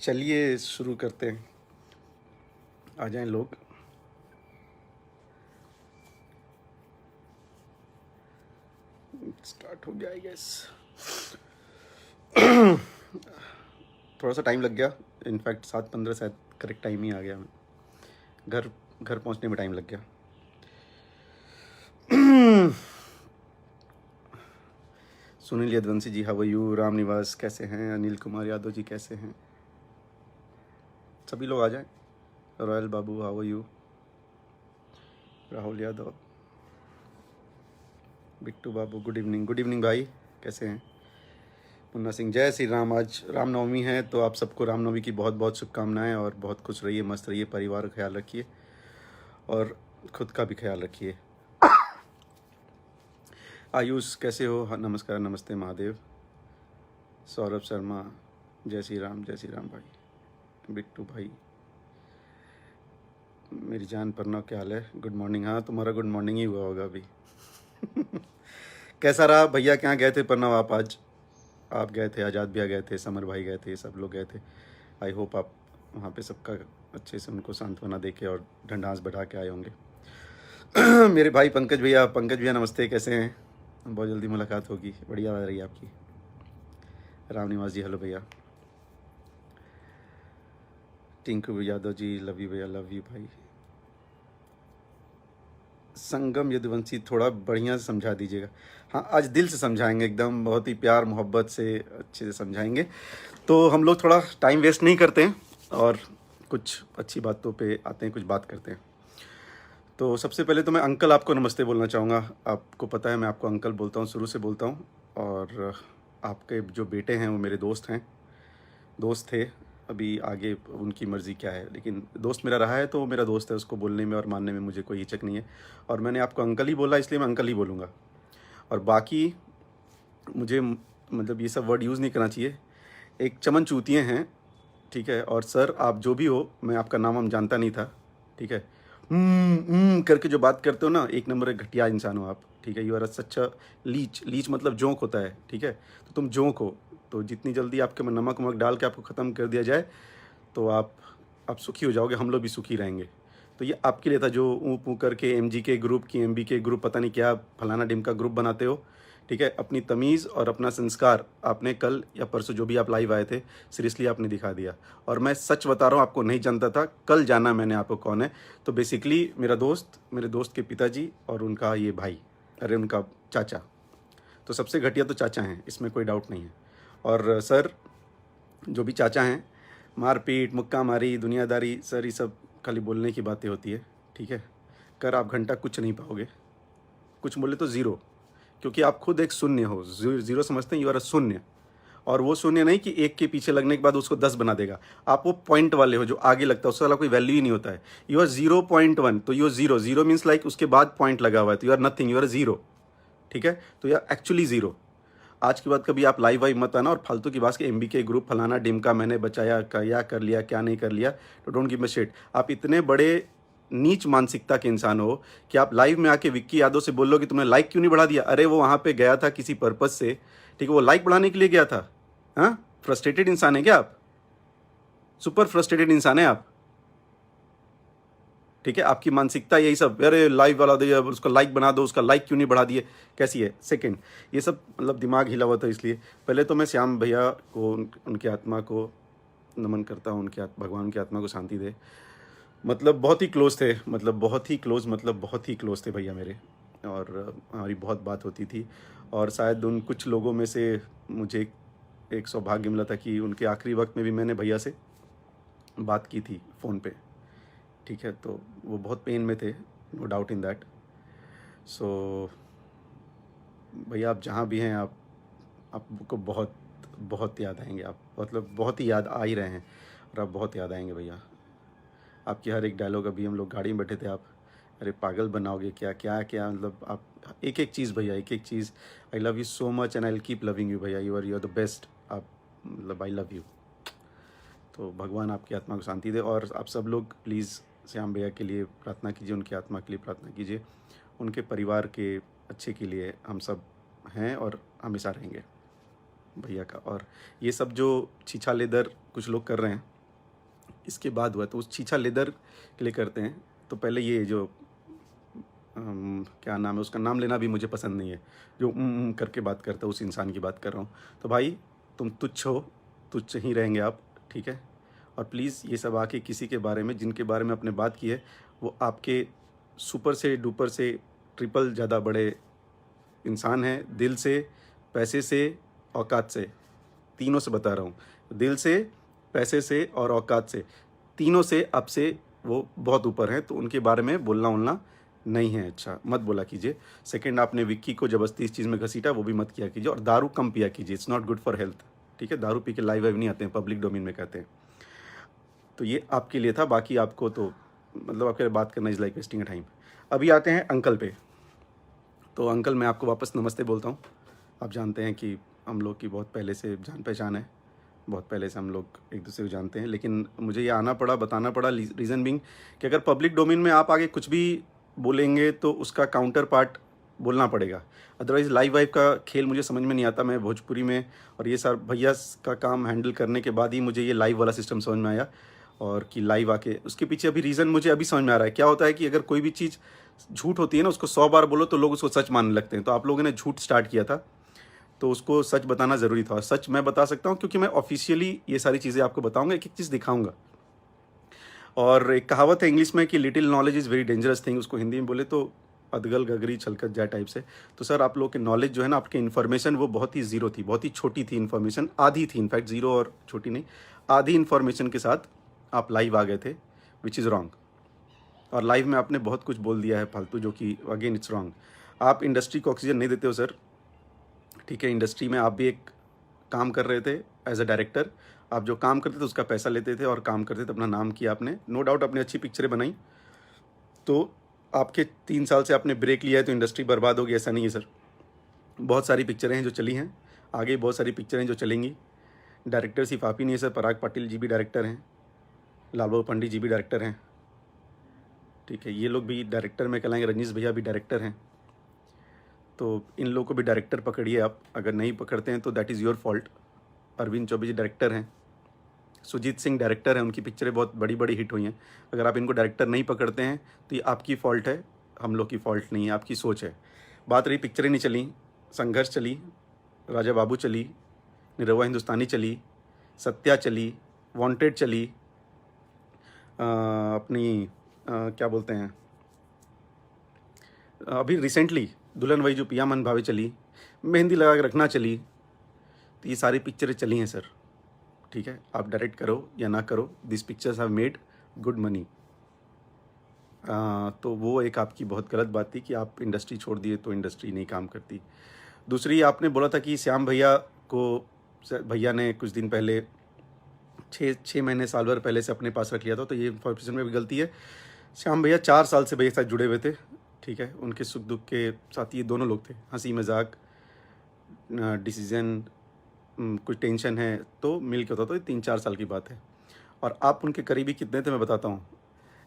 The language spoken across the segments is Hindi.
चलिए शुरू करते हैं। आ जाएं लोग। स्टार्ट हो गया आई गेस। थोड़ा सा टाइम लग गया, इनफैक्ट 7:15 शायद करेक्ट टाइम ही आ गया। घर घर पहुंचने में टाइम लग गया। सुनील यदवंशी जी how are you, Ram Niwas कैसे हैं, अनिल कुमार यादव जी कैसे हैं, सभी लोग आ जाएं। Royal Babu how are you, Rahul Yadav, Bittu Babu good evening भाई कैसे हैं। मुन्ना सिंह जय श्री राम। आज रामनवमी है तो आप सबको रामनवमी की बहुत बहुत शुभकामनाएं और बहुत खुश रहिए, मस्त रहिए, परिवार का ख्याल रखिए और खुद का भी ख्याल रखिए। आयुष कैसे हो, हाँ, नमस्कार नमस्ते महादेव। सौरभ शर्मा जय श्री राम भाई। बिट्टू भाई, मेरी जान परना क्या हाल है, गुड मॉर्निंग। हाँ तुम्हारा गुड मॉर्निंग ही हुआ होगा अभी। कैसा रहा भैया, क्या गए थे प्रणव आप आज? आप गए थे, आज़ाद भैया गए थे, समर भाई गए थे, सब लोग गए थे। आई होप आप वहाँ पे सबका अच्छे से उनको सांत्वना दे के और ढंढास बढ़ा के आए होंगे। मेरे भाई पंकज भैया नमस्ते, कैसे हैं? बहुत जल्दी मुलाकात होगी, बढ़िया आ रही है आपकी। राम निवास जी हेलो भैया। टिंकू यादव जी लव यू भैया, लव यू भाई। संगम यदुवंशी थोड़ा बढ़िया से समझा दीजिएगा। हाँ आज दिल से समझाएंगे, एकदम बहुत ही प्यार मोहब्बत से अच्छे से समझाएंगे। तो हम लोग थोड़ा टाइम वेस्ट नहीं करते हैं और कुछ अच्छी बातों पे आते हैं, कुछ बात करते हैं। तो सबसे पहले तो मैं अंकल आपको नमस्ते बोलना चाहूँगा। आपको पता है मैं आपको अंकल बोलता हूँ, शुरू से बोलता हूँ। और आपके जो बेटे हैं वो मेरे दोस्त थे। अभी आगे उनकी मर्ज़ी क्या है, लेकिन दोस्त मेरा रहा है तो मेरा दोस्त है, उसको बोलने में और मानने में मुझे कोई हिचक नहीं है। और मैंने आपको अंकल ही बोला इसलिए मैं अंकल ही बोलूँगा। और बाकी मुझे मतलब ये सब वर्ड यूज़ नहीं करना चाहिए। एक चमन चूतिए हैं, ठीक है। और सर आप जो भी हो, मैं आपका नाम हम जानता नहीं था, ठीक है। करके जो बात करते हो ना, एक नंबर एक घटिया इंसान हो आप, ठीक है। You are such a leech मतलब जोंक होता है, ठीक है। तो तुम जोंक हो, तो जितनी जल्दी आपके में नमक वमक डाल के आपको ख़त्म कर दिया जाए तो आप सुखी हो जाओगे, हम लोग भी सुखी रहेंगे। तो ये आपके लिए था जो ऊँ पू करके एमजी के ग्रुप की एमबी के ग्रुप पता नहीं क्या फलाना डिम का ग्रुप बनाते हो, ठीक है। अपनी तमीज़ और अपना संस्कार आपने कल या परसों जो भी आप लाइव आए थे सीरियसली आपने दिखा दिया। और मैं सच बता रहा हूँ, आपको नहीं जानता था, कल जाना मैंने आपको कौन है। तो बेसिकली मेरे दोस्त के पिताजी और उनका ये भाई, अरे उनका चाचा, तो सबसे घटिया तो चाचा हैं, इसमें कोई डाउट नहीं है। और सर जो भी चाचा हैं, मारपीट मुक्का मारी दुनियादारी सर ये सब खाली बोलने की बातें होती है, ठीक है। कर आप घंटा कुछ नहीं पाओगे, कुछ बोले तो ज़ीरो, क्योंकि आप खुद एक शून्य हो। ज़ीरो समझते हैं, यू आर अ शून्य। और वो शून्य नहीं कि एक के पीछे लगने के बाद उसको 10 बना देगा। आप वो पॉइंट वाले हो जो आगे लगता है, उससे वाला कोई वैल्यू ही नहीं होता है। यू आर 0.1, तो you are zero means like उसके बाद पॉइंट लगा हुआ है, तो you are nothing, you are zero, ठीक है। तो यू आर एक्चुअली ज़ीरो। आज के बाद कभी आप लाइव वाइव मत आना और फालतू की बात के एमबी के ग्रुप फलाना डिमका मैंने बचाया, क्या कर लिया क्या नहीं कर लिया, तो डोंट गिव मी शिट। आप इतने बड़े नीच मानसिकता के इंसान हो कि आप लाइव में आके विक्की यादव से बोल लो कि तुमने लाइक क्यों नहीं बढ़ा दिया। अरे वो वहाँ पे गया था किसी पर्पज़ से, ठीक है, वो लाइक बढ़ाने के लिए गया था। हाँ फ्रस्ट्रेटेड इंसान है क्या आप? सुपर फ्रस्ट्रेटेड इंसान है आप, ठीक है। आपकी मानसिकता यही सब, अरे लाइव वाला दिया उसका लाइक बना दो, उसका लाइक क्यों नहीं बढ़ा दिए, कैसी है? सेकंड ये सब मतलब दिमाग हिला हुआ था। इसलिए पहले तो मैं श्याम भैया को, उनकी आत्मा को नमन करता हूँ, भगवान की आत्मा को शांति दे। मतलब बहुत ही क्लोज थे, मतलब बहुत ही क्लोज थे भैया मेरे, और हमारी बहुत बात होती थी। और शायद उन कुछ लोगों में से मुझे एक सौभाग्य मिला था कि उनके आखिरी वक्त में भी मैंने भैया से बात की थी फ़ोन पे, ठीक है। तो वो बहुत पेन में थे, नो डाउट इन दैट। सो भैया आप जहाँ भी हैं, आपको बहुत बहुत याद आएंगे, आप मतलब बहुत ही याद आ ही रहे हैं और आप बहुत याद आएंगे भैया। आपकी हर एक डायलॉग, अभी हम लोग गाड़ी में बैठे थे, आप अरे पागल बनाओगे क्या क्या क्या, मतलब आप एक एक चीज़ भैया, एक एक चीज़। I love you so much and I will keep loving you भैया, यू आर द बेस्ट। आप मतलब आई लव यू। तो भगवान आपकी आत्मा को शांति दे। और आप सब लोग प्लीज़ श्याम भैया के लिए प्रार्थना कीजिए, उनकी आत्मा के लिए प्रार्थना कीजिए, उनके परिवार के अच्छे के लिए हम सब हैं और हमेशा रहेंगे भैया का। और ये सब जो छीछा लेदर कुछ लोग कर रहे हैं, इसके बाद हुआ। तो उस छीछा लेदर के लिए करते हैं। तो पहले ये जो क्या नाम है, उसका नाम लेना भी मुझे पसंद नहीं है, जो करके बात करता है, उस इंसान की बात कर रहा हूँ। तो भाई तुम तुच्छ हो, तुच्छ ही रहेंगे आप, ठीक है। और प्लीज़ ये सब आके किसी के बारे में, जिनके बारे में आपने बात की है, वो आपके सुपर से डुपर से ट्रिपल ज़्यादा बड़े इंसान हैं, दिल से, पैसे से, औकात से, तीनों से बता रहा हूँ। दिल से, पैसे से और औकात से, तीनों से आपसे वो बहुत ऊपर हैं। तो उनके बारे में बोलना उलना नहीं है, अच्छा मत बोला कीजिए। सेकंड, आपने विक्की को ज़बरदस्ती इस चीज़ में घसीटा, वो भी मत किया कीजिए। और दारू कम पिया कीजिए, it's not good for health, ठीक है। दारू पी के लाइव वाइव नहीं आते हैं, पब्लिक डोमेन में कहते हैं। तो ये आपके लिए था, बाकी आपको तो मतलब आपके बात करना इज़ लाइक वेस्टिंग टाइम। अभी आते हैं अंकल पे। तो अंकल मैं आपको वापस नमस्ते बोलता हूँ। आप जानते हैं कि हम लोग की बहुत पहले से जान पहचान है, बहुत पहले से हम लोग एक दूसरे को जानते हैं, लेकिन मुझे ये आना पड़ा, बताना पड़ा, रीज़न बिंग कि अगर पब्लिक डोमेन में आप आगे कुछ भी बोलेंगे तो उसका काउंटर पार्ट बोलना पड़ेगा। अदरवाइज़ लाइव वाइव का खेल मुझे समझ में नहीं आता। मैं भोजपुरी में और ये सर भैया का काम हैंडल करने के बाद ही मुझे ये लाइव वाला सिस्टम समझ में आया, और कि लाइव आके उसके पीछे अभी रीज़न मुझे अभी समझ में आ रहा है। क्या होता है कि अगर कोई भी चीज़ झूठ होती है ना, उसको 100 बार बोलो तो लोग उसको सच मानने लगते हैं। तो आप लोगों ने झूठ स्टार्ट किया था, तो उसको सच बताना ज़रूरी था। और सच मैं बता सकता हूँ क्योंकि मैं ऑफिशियली ये सारी चीज़ें आपको बताऊँगा, एक एक चीज़ दिखाऊँगा। और एक कहावत है इंग्लिश में कि little knowledge is very dangerous thing, उसको हिंदी में बोले तो अदगल गगरी छलकत जाए टाइप से। तो सर आप लोग के नॉलेज जो है ना, आपके इन्फॉर्मेशन वो बहुत ही ज़ीरो थी, बहुत ही छोटी थी इन्फॉर्मेशन, आधी थी इनफैक्ट, ज़ीरो और छोटी नहीं, आधी इन्फॉर्मेशन के साथ आप लाइव आ गए थे, विच इज़ रॉन्ग। और लाइव में आपने बहुत कुछ बोल दिया है फालतू, जो कि अगेन इट्स रॉन्ग। आप इंडस्ट्री को ऑक्सीजन नहीं देते हो सर, ठीक है। इंडस्ट्री में आप भी एक काम कर रहे थे एज अ डायरेक्टर। आप जो काम करते थे उसका पैसा लेते थे और काम करते थे, अपना नाम किया आपने, नो डाउट आपने अच्छी पिक्चरें बनाई। तो आपके 3 साल से आपने ब्रेक लिया है तो इंडस्ट्री बर्बाद होगी, ऐसा नहीं है सर। बहुत सारी पिक्चरें हैं जो चली हैं, आगे बहुत सारी पिक्चरें जो चलेंगी। डायरेक्टर सिर्फ आप ही नहीं है सर, पराग पाटिल जी भी डायरेक्टर हैं, लालबाबू पंडित जी भी डायरेक्टर हैं, ठीक है। ये लोग भी डायरेक्टर में कहलाएंगे, रजनीश भैया भी डायरेक्टर हैं। तो इन लोगों को भी डायरेक्टर पकड़िए आप, अगर नहीं पकड़ते हैं तो that is your fault. Arvind Choubey ji director हैं, सुजीत सिंह डायरेक्टर हैं, उनकी पिक्चरें बहुत बड़ी बड़ी हिट हुई हैं। अगर आप इनको डायरेक्टर नहीं पकड़ते हैं तो ये आपकी फ़ॉल्ट है, हम लोग की फ़ॉल्ट नहीं है, आपकी सोच है। बात रही पिक्चरें नहीं चली, संघर्ष चली, राजा बाबू चली, निरहुआ हिंदुस्तानी चली, सत्या चली, वांटेड चली, अपनी क्या बोलते हैं, अभी रिसेंटली दुल्हन वही जो पिया मन भावे चली, मेहंदी लगा के रखना चली। तो ये सारी पिक्चरें चली हैं सर, ठीक है। आप डायरेक्ट करो या ना करो, this pictures have made good money. तो वो एक आपकी बहुत गलत बात थी कि आप इंडस्ट्री छोड़ दिए तो इंडस्ट्री नहीं काम करती। दूसरी, आपने बोला था कि श्याम भैया को, भैया ने कुछ दिन पहले 6 महीने साल भर पहले से अपने पास रख लिया था, तो ये इन्फॉर्मेशन में भी गलती है। श्याम भैया 4 साल से भैया के साथ जुड़े हुए थे, ठीक है। उनके सुख दुख के साथ ये दोनों लोग थे, हंसी मजाक, डिसीजन, कुछ टेंशन है तो मिल के होता। तो ये 3-4 साल की बात है। और आप उनके करीबी कितने थे मैं बताता हूँ।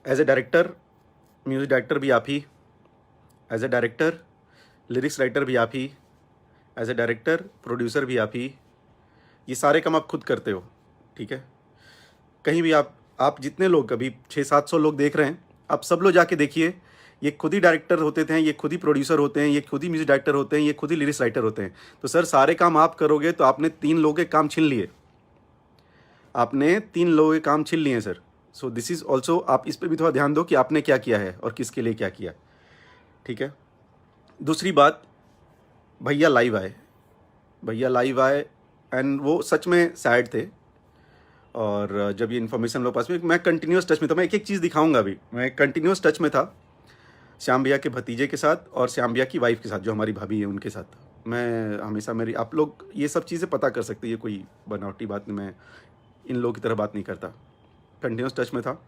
As a director, music director भी आप ही, as a director lyrics writer भी आप ही, एज ए डायरेक्टर प्रोड्यूसर भी आप ही। ये सारे काम आप खुद करते हो, ठीक है। कहीं भी आप जितने लोग, अभी 600-700 लोग देख रहे हैं, आप सब लोग जाके देखिए, ये खुद ही डायरेक्टर होते थे, ये खुद ही प्रोड्यूसर होते हैं, ये खुद ही म्यूजिक डायरेक्टर होते हैं, ये खुद ही लिरिक्स राइटर होते हैं। तो सर सारे काम आप करोगे तो आपने 3 लोगों के काम छीन लिए, आपने 3 लोगों के काम छीन लिए sir. So this is also, आप इस पर भी थोड़ा ध्यान दो कि आपने क्या किया है और किसके लिए क्या किया, ठीक है। दूसरी बात, भैया लाइव आए, भैया लाइव आए एंड वो सच में सैड थे। और जब ये इन्फॉर्मेशन लोग पास में, मैं कंटिन्यूस टच में था, मैं एक एक चीज़ दिखाऊंगा अभी, मैं कंटिन्यूस टच में था श्याम भैया के भतीजे के साथ और श्याम भैया की वाइफ के साथ, जो हमारी भाभी है उनके साथ। मैं हमेशा, मेरी, आप लोग ये सब चीज़ें पता कर सकते हैं, ये कोई बनावटी बात नहीं, मैं इन लोगों की तरह बात नहीं करता, कंटिन्यूस टच में था।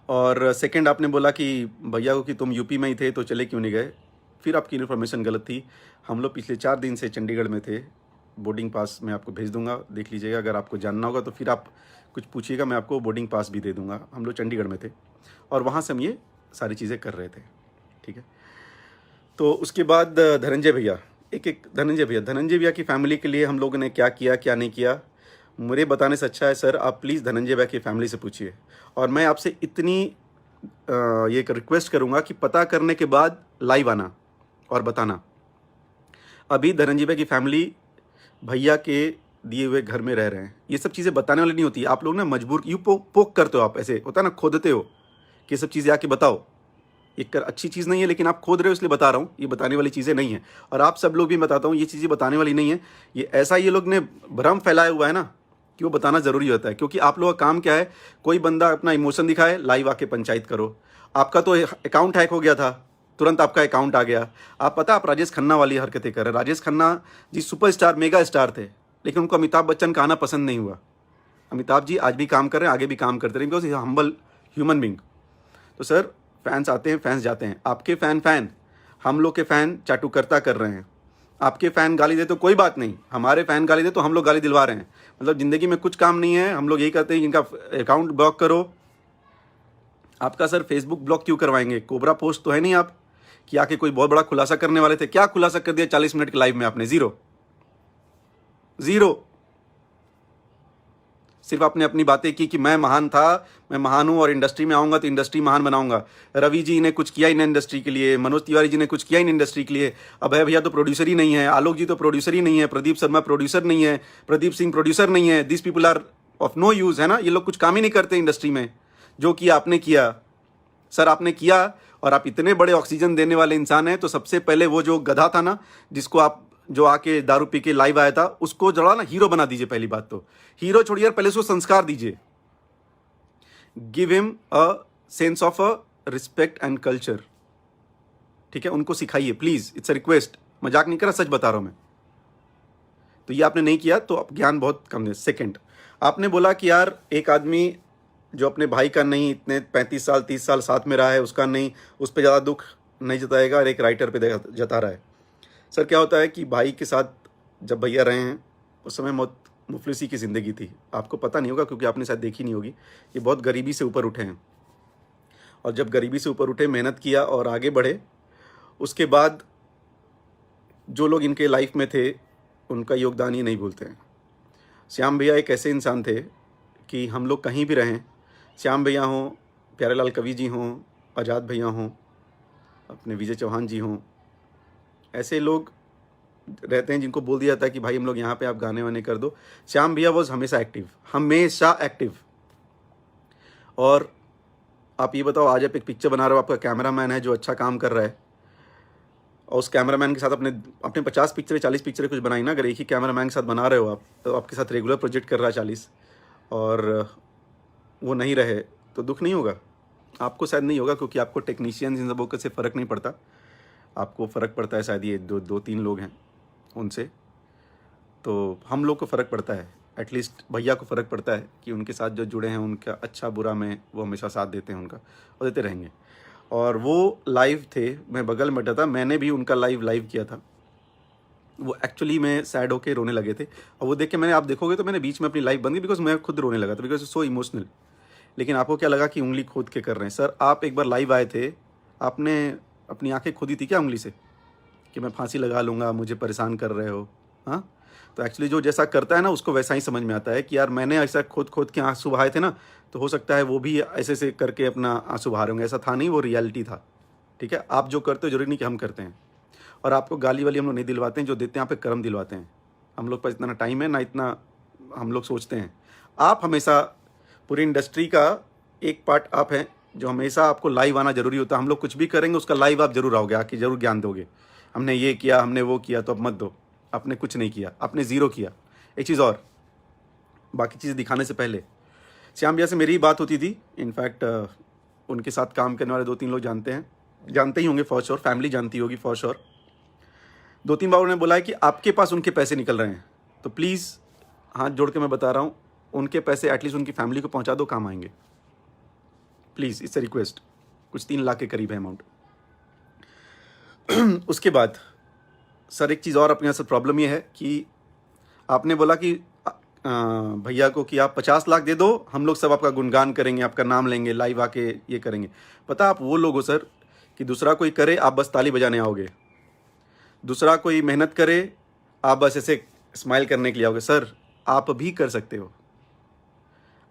और सेकंड, आपने बोला कि भैया को कि तुम यूपी में ही थे तो चले क्यों नहीं गए, फिर आपकी इन्फॉर्मेशन गलत थी। हम लोग पिछले 4 दिन से चंडीगढ़ में थे, बोर्डिंग पास मैं आपको भेज दूंगा, देख लीजिएगा। अगर आपको जानना होगा तो फिर आप कुछ पूछिएगा, मैं आपको बोर्डिंग पास भी दे दूंगा। हम लोग चंडीगढ़ में थे और वहाँ से हम ये सारी चीज़ें कर रहे थे, ठीक है। तो उसके बाद धनंजय भैया, धनंजय भैया की फैमिली के लिए हम लोगों ने क्या किया क्या नहीं किया, मेरे बताने से अच्छा है सर, आप प्लीज़ धनंजय भाई की फैमिली से पूछिए। और मैं आपसे इतनी ये एक रिक्वेस्ट करूँगा कि पता करने के बाद लाइव आना और बताना। अभी धनंजय भाई की फैमिली भैया के दिए हुए घर में रह रहे हैं। ये सब चीज़ें बताने वाली नहीं होती। आप लोग ना मजबूर यूँ पोक करते हो, आप ऐसे होता है ना, खोदते हो कि ये सब चीज़ें आके बताओ। ये कर अच्छी चीज़ नहीं है, लेकिन आप खोद रहे हो इसलिए बता रहा हूँ, ये बताने वाली चीज़ें नहीं है। और आप सब लोग भी बताता हूँ, ये चीज़ें बताने वाली नहीं है। ये ऐसा ये लोग ने भ्रम फैलाया हुआ है ना कि वो बताना ज़रूरी होता है। क्योंकि आप लोगों का काम क्या है, कोई बंदा अपना इमोशन दिखाए, लाइव आके पंचायत करो। आपका तो अकाउंट हैक हो गया था, तुरंत आपका अकाउंट आ गया। आप पता, आप राजेश खन्ना वाली हरकतें कर रहे हैं। Rajesh Khanna ji superstar mega star थे, लेकिन उनको अमिताभ बच्चन का आना पसंद नहीं हुआ। अमिताभ जी आज भी काम कर रहे हैं, आगे भी काम करते रहेंगे, बिकॉज हम्बल ह्यूमन बींग। तो सर, फैंस आते हैं, फैंस जाते हैं। आपके फैन हम लोग के फ़ैन चाटुकर्ता कर रहे हैं। आपके फ़ैन गाली दे तो कोई बात नहीं, हमारे फ़ैन गाली दे तो हम लोग गाली दिलवा रहे हैं। मतलब ज़िंदगी में कुछ काम नहीं है, हम लोग यही कहते हैं इनका अकाउंट ब्लॉक करो। आपका सर फेसबुक ब्लॉक क्यों करवाएंगे? कोबरा पोस्ट तो है नहीं आप कि आके कोई बहुत बड़ा खुलासा करने वाले थे। क्या खुलासा कर दिया 40 मिनट के लाइव में आपने? ज़ीरो। सिर्फ आपने अपनी बातें की कि मैं महान था, मैं महान हूँ और इंडस्ट्री में आऊँगा तो इंडस्ट्री महान बनाऊँगा। रवि जी ने कुछ किया इन इंडस्ट्री के लिए, मनोज तिवारी जी ने कुछ किया इन इंडस्ट्री के लिए। अभय भैया तो प्रोड्यूसर ही नहीं है, आलोक जी तो प्रोड्यूसर ही नहीं है, प्रदीप शर्मा प्रोड्यूसर नहीं है, प्रदीप सिंह प्रोड्यूसर नहीं है। This people are of no use, है ना। ये लोग कुछ काम ही नहीं करते इंडस्ट्री में। जो किया आपने किया सर, आपने किया। और आप इतने बड़े ऑक्सीजन देने वाले इंसान हैं, तो सबसे पहले वो जो गधा था ना, जिसको आप जो आके दारू पी के लाइव आया था, उसको जरा ना हीरो बना दीजिए। पहली बात तो हीरो छोड़िए, पहले उसको संस्कार दीजिए। Give him a sense of a respect and culture. ठीक है, उनको सिखाइए प्लीज, इट्स अ रिक्वेस्ट। मजाक नहीं कर रहा, सच बता रहा हूं मैं। तो ये आपने नहीं किया, तो अब ज्ञान बहुत कम है। सेकंड, आपने बोला कि यार एक आदमी जो अपने भाई का नहीं इतने 35 साल 30 साल साथ में रहा है, उसका नहीं, उस पर ज़्यादा दुख नहीं जताएगा, और एक राइटर पे जता रहा है। सर क्या होता है कि भाई के साथ जब भैया रहे हैं, उस समय बहुत मुफलिसी की ज़िंदगी थी। आपको पता नहीं होगा क्योंकि आपने शायद देखी नहीं होगी। ये बहुत गरीबी से ऊपर उठे हैं, और जब गरीबी से ऊपर उठे, मेहनत किया और आगे बढ़े, उसके बाद जो लोग इनके लाइफ में थे उनका योगदान ये नहीं भूलते हैं। श्याम भैया एक ऐसे इंसान थे कि हम लोग कहीं भी रहें, श्याम भैया हों, प्यारेलाल कवि जी हों, आज़ाद भैया हों, अपने विजय चौहान जी हों, ऐसे लोग रहते हैं जिनको बोल दिया जाता है कि भाई हम लोग यहाँ पे आप गाने वाने कर दो। श्याम भैया वॉज हमेशा एक्टिव, हमेशा एक्टिव। और आप ये बताओ, आज आप एक पिक्चर बना रहे हो, आपका कैमरामैन है जो अच्छा काम कर रहा है, और उस कैमरामैन के साथ अपने 50 पिक्चरें 40 पिक्चरें कुछ बनाई ना। अगर एक ही कैमरामैन के साथ बना रहे हो आप, तो आपके साथ रेगुलर प्रोजेक्ट कर रहा है 40, और वो नहीं रहे तो दुख नहीं होगा? आपको शायद नहीं होगा, क्योंकि आपको टेक्नीशियंस इन सबों से फ़र्क नहीं पड़ता। आपको फ़र्क पड़ता है शायद ये दो तीन लोग हैं उनसे। तो हम लोग को फ़र्क पड़ता है, एटलीस्ट भैया को फ़र्क पड़ता है कि उनके साथ जो जुड़े हैं, उनका अच्छा बुरा में वो हमेशा साथ देते हैं उनका, और देते रहेंगे। और वो लाइव थे, मैं बगल में बैठा था, मैंने भी उनका लाइव किया था। वो एक्चुअली में सैड होके रोने लगे थे, और वो देख के मैंने, आप देखोगे तो मैंने बीच में अपनी लाइव बंद की, बिकॉज मैं खुद रोने लगा था, बिकॉज सो इमोशनल। लेकिन आपको क्या लगा कि उंगली खोद के कर रहे हैं? सर आप एक बार लाइव आए थे, आपने अपनी आंखें खोदी थी क्या उंगली से कि मैं फांसी लगा लूँगा, मुझे परेशान कर रहे हो? हाँ, तो एक्चुअली जो जैसा करता है ना, उसको वैसा ही समझ में आता है कि यार मैंने ऐसा खोद के आंसू बहाए थे ना, तो हो सकता है वो भी ऐसे से करके अपना आंसू बहा रहे होंगे। ऐसा था नहीं, वो रियलिटी था। ठीक है, आप जो करते हो जरूरी नहीं कि हम करते हैं। और आपको गाली वाली हम लोग नहीं दिलवाते हैं, जो देते हैं आप पे कर्म दिलवाते हैं। हम लोग पास इतना टाइम है ना, इतना हम लोग सोचते हैं। आप हमेशा पूरी इंडस्ट्री का एक पार्ट आप हैं, जो हमेशा आपको लाइव आना जरूरी होता है। हम लोग कुछ भी करेंगे उसका लाइव आप जरूर आओगे, आके जरूर ज्ञान दोगे। हमने ये किया, हमने वो किया, तो अब मत दो। आपने कुछ नहीं किया, आपने ज़ीरो किया। एक चीज़ और, बाकी चीज़ दिखाने से पहले श्याम भैया से मेरी ही बात होती थी। इनफैक्ट उनके साथ काम करने वाले 2-3 लोग जानते ही होंगे फॉर श्योर, फैमिली जानती होगी फॉर श्योर। 2-3 बार उन्होंने बोला है कि आपके पास उनके पैसे निकल रहे हैं, तो प्लीज़ हाथ जोड़ के मैं बता रहा हूँ, उनके पैसे एटलीस्ट उनकी फैमिली को पहुँचा दो, काम आएंगे। Please, it's a request. कुछ 3 लाख के करीब है अमाउंट। उसके बाद सर एक चीज़ और अपने यहाँ से प्रॉब्लम ये है कि आपने बोला कि भैया को कि आप 50 लाख दे दो, हम लोग सब आपका गुणगान करेंगे, आपका नाम लेंगे, लाइव आके ये करेंगे। पता आप वो लोग हो सर कि दूसरा कोई करे, आप बस ताली बजाने आओगे। दूसरा कोई मेहनत करे, आप बस ऐसे स्माइल करने के लिए आओगे। सर आप भी कर सकते हो,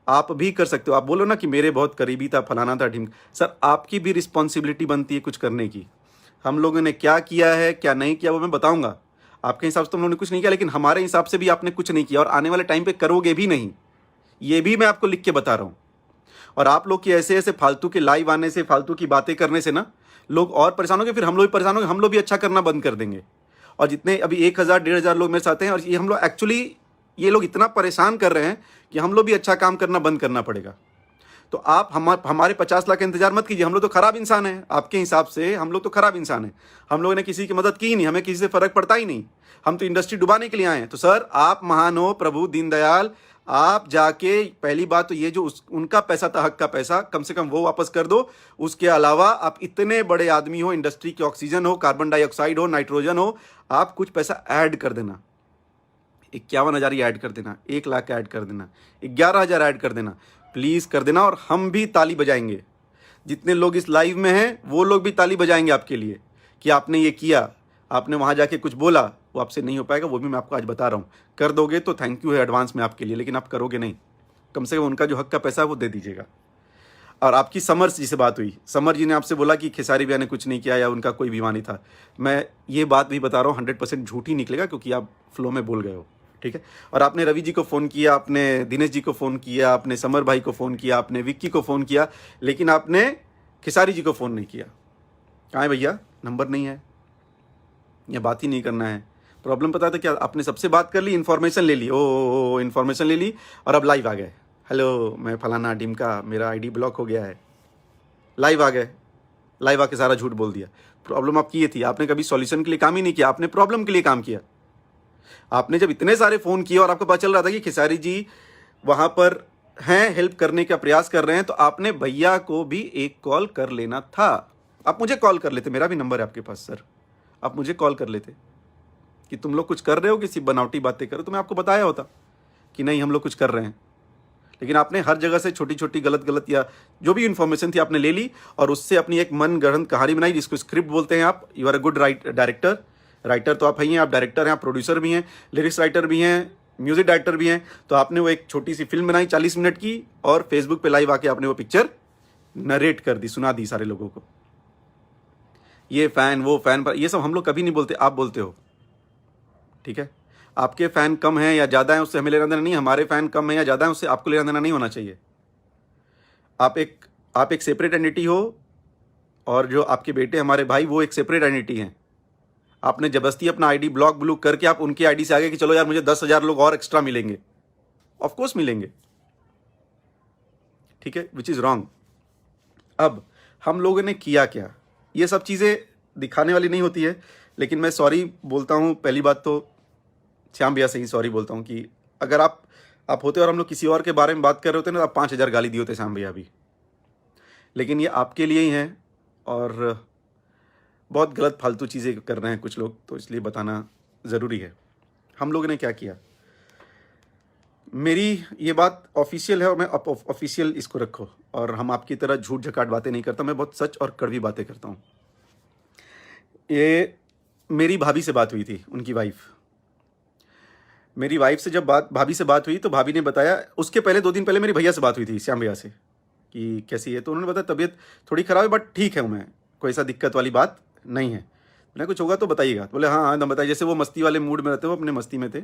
आप भी कर सकते हो। आप बोलो ना कि मेरे बहुत करीबी था, फलाना था, ढिम। सर आपकी भी रिस्पॉन्सिबिलिटी बनती है कुछ करने की। हम लोगों ने क्या किया है क्या नहीं किया वो मैं बताऊंगा। आपके हिसाब से तो हम लोगों ने कुछ नहीं किया, लेकिन हमारे हिसाब से भी आपने कुछ नहीं किया और आने वाले टाइम पे करोगे भी नहीं, ये भी मैं आपको लिख के बता रहा हूँ। और आप लोग की ऐसे ऐसे फालतू के लाइव आने से, फालतू की बातें करने से ना लोग और परेशान होंगे, फिर हम लोग भी परेशान होंगे, हम लोग भी अच्छा करना बंद कर देंगे। और जितने अभी 1000 1500 लोग मेरे साथ हैं, और ये हम लोग एक्चुअली ये लोग इतना परेशान कर रहे हैं कि हम लोग भी अच्छा काम करना बंद करना पड़ेगा। तो आप हमारे 50 लाख का इंतजार मत कीजिए। हम लोग तो खराब इंसान हैं आपके हिसाब से, हम लोग तो खराब इंसान हैं। हम लोगों ने किसी की मदद की ही नहीं, हमें किसी से फर्क पड़ता ही नहीं। हम तो इंडस्ट्री डुबाने के लिए आए हैं। तो सर आप महान हो, प्रभु दीनदयाल, आप जाके पहली बात तो ये जो उनका पैसा था, हक का पैसा, कम से कम वो वापस कर दो। उसके अलावा आप इतने बड़े आदमी हो, इंडस्ट्री की ऑक्सीजन हो, कार्बन डाइऑक्साइड हो, नाइट्रोजन हो, आप कुछ पैसा ऐड कर देना। 51,000 ही ऐड कर देना, 1 लाख ऐड कर देना, 11,000 ऐड कर देना, प्लीज़ कर देना। और हम भी ताली बजाएंगे, जितने लोग इस लाइव में हैं वो लोग भी ताली बजाएंगे आपके लिए कि आपने ये किया, आपने वहाँ जाके कुछ बोला। वो आपसे नहीं हो पाएगा, वो भी मैं आपको आज बता रहा हूँ। कर दोगे तो थैंक यू है एडवांस में आपके लिए, लेकिन आप करोगे नहीं। कम से कम उनका जो हक का पैसा है वो दे दीजिएगा। और आपकी समर जी से बात हुई, समर जी ने आपसे बोला कि खेसारी भैया ने कुछ नहीं किया या उनका कोई बीमा नहीं था। मैं ये बात भी बता रहा हूँ 100% झूठ ही निकलेगा, क्योंकि आप फ्लो में बोल गए हो, ठीक है। और आपने रवि जी को फ़ोन किया, आपने दिनेश जी को फ़ोन किया, आपने समर भाई को फ़ोन किया, आपने विक्की को फ़ोन किया, लेकिन आपने खेसारी जी को फ़ोन नहीं किया। कहाँ है भैया, नंबर नहीं है या बात ही नहीं करना है। प्रॉब्लम पता था क्या, आपने सबसे बात कर ली, इन्फॉर्मेशन ले ली, ओ इन्फॉर्मेशन ले ली, और अब लाइव आ गए, हेलो मैं फलाना ढिमका, मेरा आईडी ब्लॉक हो गया है। लाइव आ गए, लाइव आके सारा झूठ बोल दिया। प्रॉब्लम आपकी ये थी, आपने कभी सॉल्यूशन के लिए काम ही नहीं किया, आपने प्रॉब्लम के लिए काम किया। आपने जब इतने सारे फ़ोन किए और आपको पता चल रहा था कि खेसारी जी वहाँ पर हैं, हेल्प करने का प्रयास कर रहे हैं, तो आपने भैया को भी एक कॉल कर लेना था। आप मुझे कॉल कर लेते, मेरा भी नंबर है आपके पास सर, आप मुझे कॉल कर लेते कि तुम लोग कुछ कर रहे हो, किसी बनावटी बातें करो, तो मैं आपको बताया होता कि नहीं हम लोग कुछ कर रहे हैं। लेकिन आपने हर जगह से छोटी छोटी गलत या जो भी इन्फॉर्मेशन थी आपने ले ली और उससे अपनी एक मन गढ़ंत कहानी बनाई, जिसको स्क्रिप्ट बोलते हैं। आप you are a good director, writer तो आप ही हैं, आप डायरेक्टर हैं, आप प्रोड्यूसर भी हैं, लिरिक्स राइटर भी हैं, म्यूजिक डायरेक्टर भी हैं। तो आपने वो एक छोटी सी फिल्म बनाई 40 मिनट की, और फेसबुक पे लाइव आके आपने वो पिक्चर नरेट कर दी, सुना दी सारे लोगों को। ये फैन वो फैन पर, ये सब हम लोग कभी नहीं बोलते, आप बोलते हो, ठीक है। आपके फ़ैन कम हैं या ज़्यादा हैं उससे हमें लेना देना नहीं, हमारे फ़ैन कम हैं या ज़्यादा हैं उससे आपको लेना देना नहीं होना चाहिए। आप एक सेपरेट एंटिटी हो, और जो आपके बेटे हमारे भाई वो एक सेपरेट एंटिटी हैं। आपने जबरदस्ती अपना आईडी ब्लॉक करके आप उनकी आईडी से आगे कि चलो यार मुझे 10,000 लोग और एक्स्ट्रा मिलेंगे। ऑफ कोर्स मिलेंगे, ठीक है, विच इज़ रॉन्ग। अब हम लोगों ने किया क्या, ये सब चीज़ें दिखाने वाली नहीं होती है, लेकिन मैं सॉरी बोलता हूँ। पहली बात तो श्याम भैया से ही सॉरी बोलता हूँ कि अगर आप होते और हम लोग किसी और के बारे में बात कर रहे होते ना, तो आप 5,000 गाली दिए होते श्याम भैया भी। लेकिन ये आपके लिए ही हैं, और बहुत गलत फालतू चीज़ें कर रहे हैं कुछ लोग, तो इसलिए बताना ज़रूरी है। हम लोगों ने क्या किया, मेरी ये बात ऑफिशियल है और मैं ऑफिशियल इसको रखो। और हम आपकी तरह झूठ झकाट बातें नहीं करता, मैं बहुत सच और कड़वी बातें करता हूँ। ये मेरी भाभी से बात हुई थी, उनकी वाइफ। मेरी वाइफ से जब भाभी से बात हुई तो भाभी ने बताया, उसके पहले 2 दिन पहले मेरी भैया से बात हुई थी, श्याम भैया से, कि कैसी है। तो उन्होंने बताया तबीयत थोड़ी ख़राब है, बट ठीक है, मैं कोई ऐसा दिक्कत वाली बात नहीं है। मैंने कुछ होगा तो बताइएगा। तो बोले हाँ हाँ ना बताइए। जैसे वो मस्ती वाले मूड में रहते, वो अपने मस्ती में थे।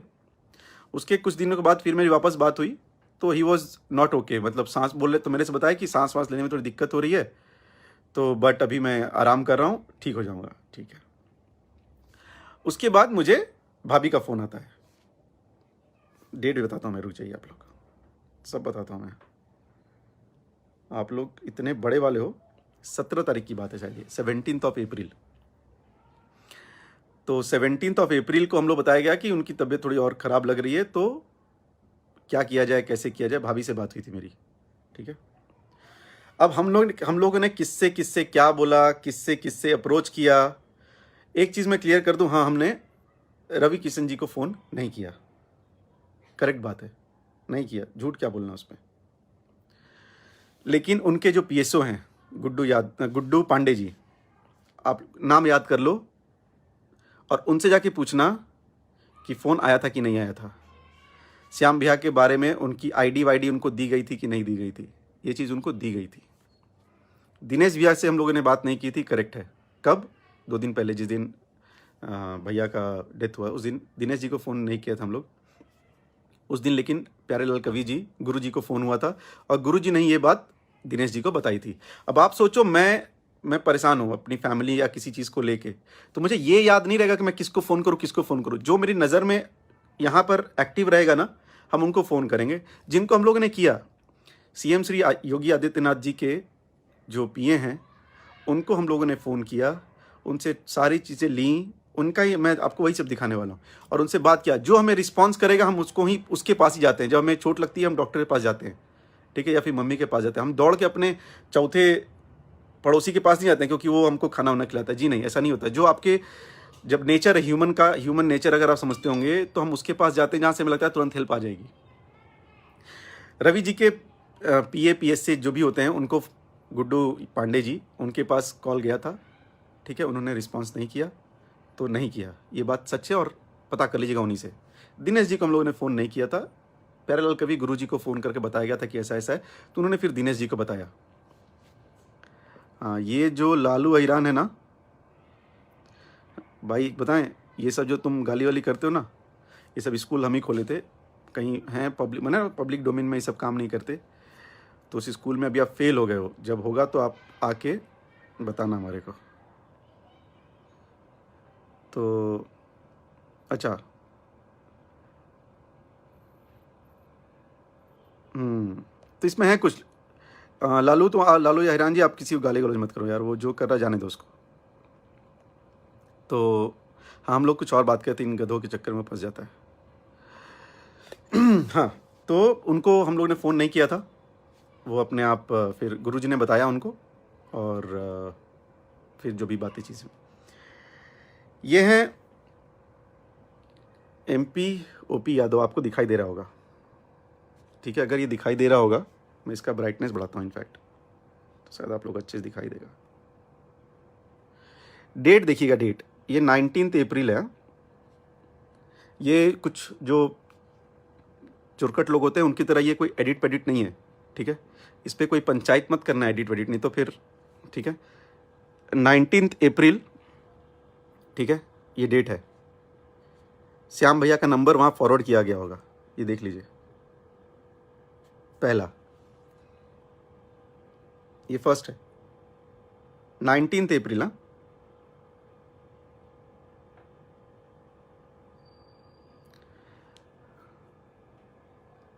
उसके कुछ दिनों के बाद फिर मेरी वापस बात हुई तो ही वॉज नॉट ओके, मतलब सांस बोल रहे, तो मैंने से बताया कि सांस वाँस लेने में थोड़ी दिक्कत हो रही है, तो बट अभी मैं आराम कर रहा हूँ, ठीक हो जाऊँगा, ठीक है। उसके बाद मुझे भाभी का फ़ोन आता है, डेट बताता हूँ मैं, रुक जाइए, आप लोग सब बताता हूँ मैं। आप लोग इतने बड़े वाले हो, 17 तारीख की बात है शायद, 17 अप्रैल। तो 17 अप्रैल को हम लोग बताया गया कि उनकी तबीयत थोड़ी और ख़राब लग रही है, तो क्या किया जाए, कैसे किया जाए। भाभी से बात हुई थी मेरी, ठीक है। अब हम लोगों ने किससे क्या बोला, किससे अप्रोच किया। एक चीज़ मैं क्लियर कर दूं, हाँ, हमने रवि किशन जी को फ़ोन नहीं किया, करेक्ट बात है, नहीं किया, झूठ क्या बोलना उसमें। लेकिन उनके जो पीएसओ हैं, गुड्डू पांडे जी, आप नाम याद कर लो और उनसे जाके पूछना कि फ़ोन आया था कि नहीं आया था। श्याम भैया के बारे में उनकी आईडी वाईडी उनको दी गई थी कि नहीं दी गई थी, ये चीज़ उनको दी गई थी। दिनेश भैया से हम लोगों ने बात नहीं की थी, करेक्ट है। कब? 2 दिन पहले, जिस दिन भैया का डेथ हुआ, उस दिन दिनेश जी को फ़ोन नहीं किया था हम लोग उस दिन, लेकिन प्यारेलाल कवि जी, गुरु जी को फ़ोन हुआ था और गुरु जी ने ये बात दिनेश जी को बताई थी। अब आप सोचो, मैं परेशान हूँ अपनी फैमिली या किसी चीज़ को लेके, तो मुझे ये याद नहीं रहेगा कि मैं किसको फ़ोन करूँ, किसको फ़ोन करूँ। जो मेरी नज़र में यहाँ पर एक्टिव रहेगा ना, हम उनको फ़ोन करेंगे। जिनको हम लोगों ने किया, सीएम श्री योगी आदित्यनाथ जी के जो पीए हैं, उनको हम लोगों ने फ़ोन किया, उनसे सारी चीज़ें लीं, उनका ही मैं आपको वही सब दिखाने वाला हूँ, और उनसे बात किया। जो हमें रिस्पॉन्स करेगा हम उसको ही, उसके पास ही जाते हैं। जब हमें चोट लगती है हम डॉक्टर के पास जाते हैं, ठीक है, या फिर मम्मी के पास जाते हैं। हम दौड़ के अपने चौथे पड़ोसी के पास नहीं जाते हैं क्योंकि वो हमको खाना वाना खिलाता है। जी नहीं, ऐसा नहीं होता। जो आपके जब नेचर है ह्यूमन का, ह्यूमन नेचर अगर आप समझते होंगे, तो हम उसके पास जाते हैं जहाँ से हमें लगता है तुरंत हेल्प आ जाएगी। रवि जी के पीए पीएस से जो भी होते हैं, उनको गुड्डू पांडे जी, उनके पास कॉल गया था, ठीक है, उन्होंने रिस्पॉन्स नहीं किया, तो नहीं किया, ये बात सच है और पता कर लीजिएगा उन्हीं से। दिनेश जी को हम लोगों ने फ़ोन नहीं किया था। प्यारेलाल कवि गुरु जी को फ़ोन करके बताया गया था कि ऐसा ऐसा है, तो उन्होंने फिर दिनेश जी को बताया। हाँ, ये जो लालू अहिरान है ना भाई, बताएं, ये सब जो तुम गाली वाली करते हो ना, ये सब स्कूल हम ही खोले थे। कहीं हैं पब्लिक, मैंने पब्लिक डोमेन में ये सब काम नहीं करते। तो उस स्कूल में अभी आप फेल हो गए हो, जब होगा तो आप आके बताना हमारे को। तो अच्छा, तो इसमें है कुछ लालू, तो लालू या हैरान जी, आप किसी को गाली गलौज मत करो यार, वो जो कर रहा जाने दो उसको। तो हाँ, हम लोग कुछ और बात करते, इन गधों के चक्कर में फंस जाता है। हाँ, तो उनको हम लोग ने फ़ोन नहीं किया था, वो अपने आप फिर गुरुजी ने बताया उनको, और फिर जो भी बातें चीज़ें ये हैं। MP OP यादव आपको दिखाई दे रहा होगा, ठीक है। अगर ये दिखाई दे रहा होगा, मैं इसका ब्राइटनेस बढ़ाता हूँ इनफैक्ट, तो शायद आप लोग अच्छे से दिखाई देगा। डेट देखिएगा, डेट ये 19 अप्रैल है। ये कुछ जो चुरकट लोग होते हैं उनकी तरह ये कोई एडिट पेडिट नहीं है, ठीक है। इस पर कोई पंचायत मत करना, एडिट वेडिट नहीं तो फिर, ठीक है। 19 अप्रैल, ठीक है, ये डेट है। श्याम भैया का नंबर वहाँ फॉरवर्ड किया गया होगा, ये देख लीजिए। पहला, ये फर्स्ट है, 19 अप्रैल। हाँ,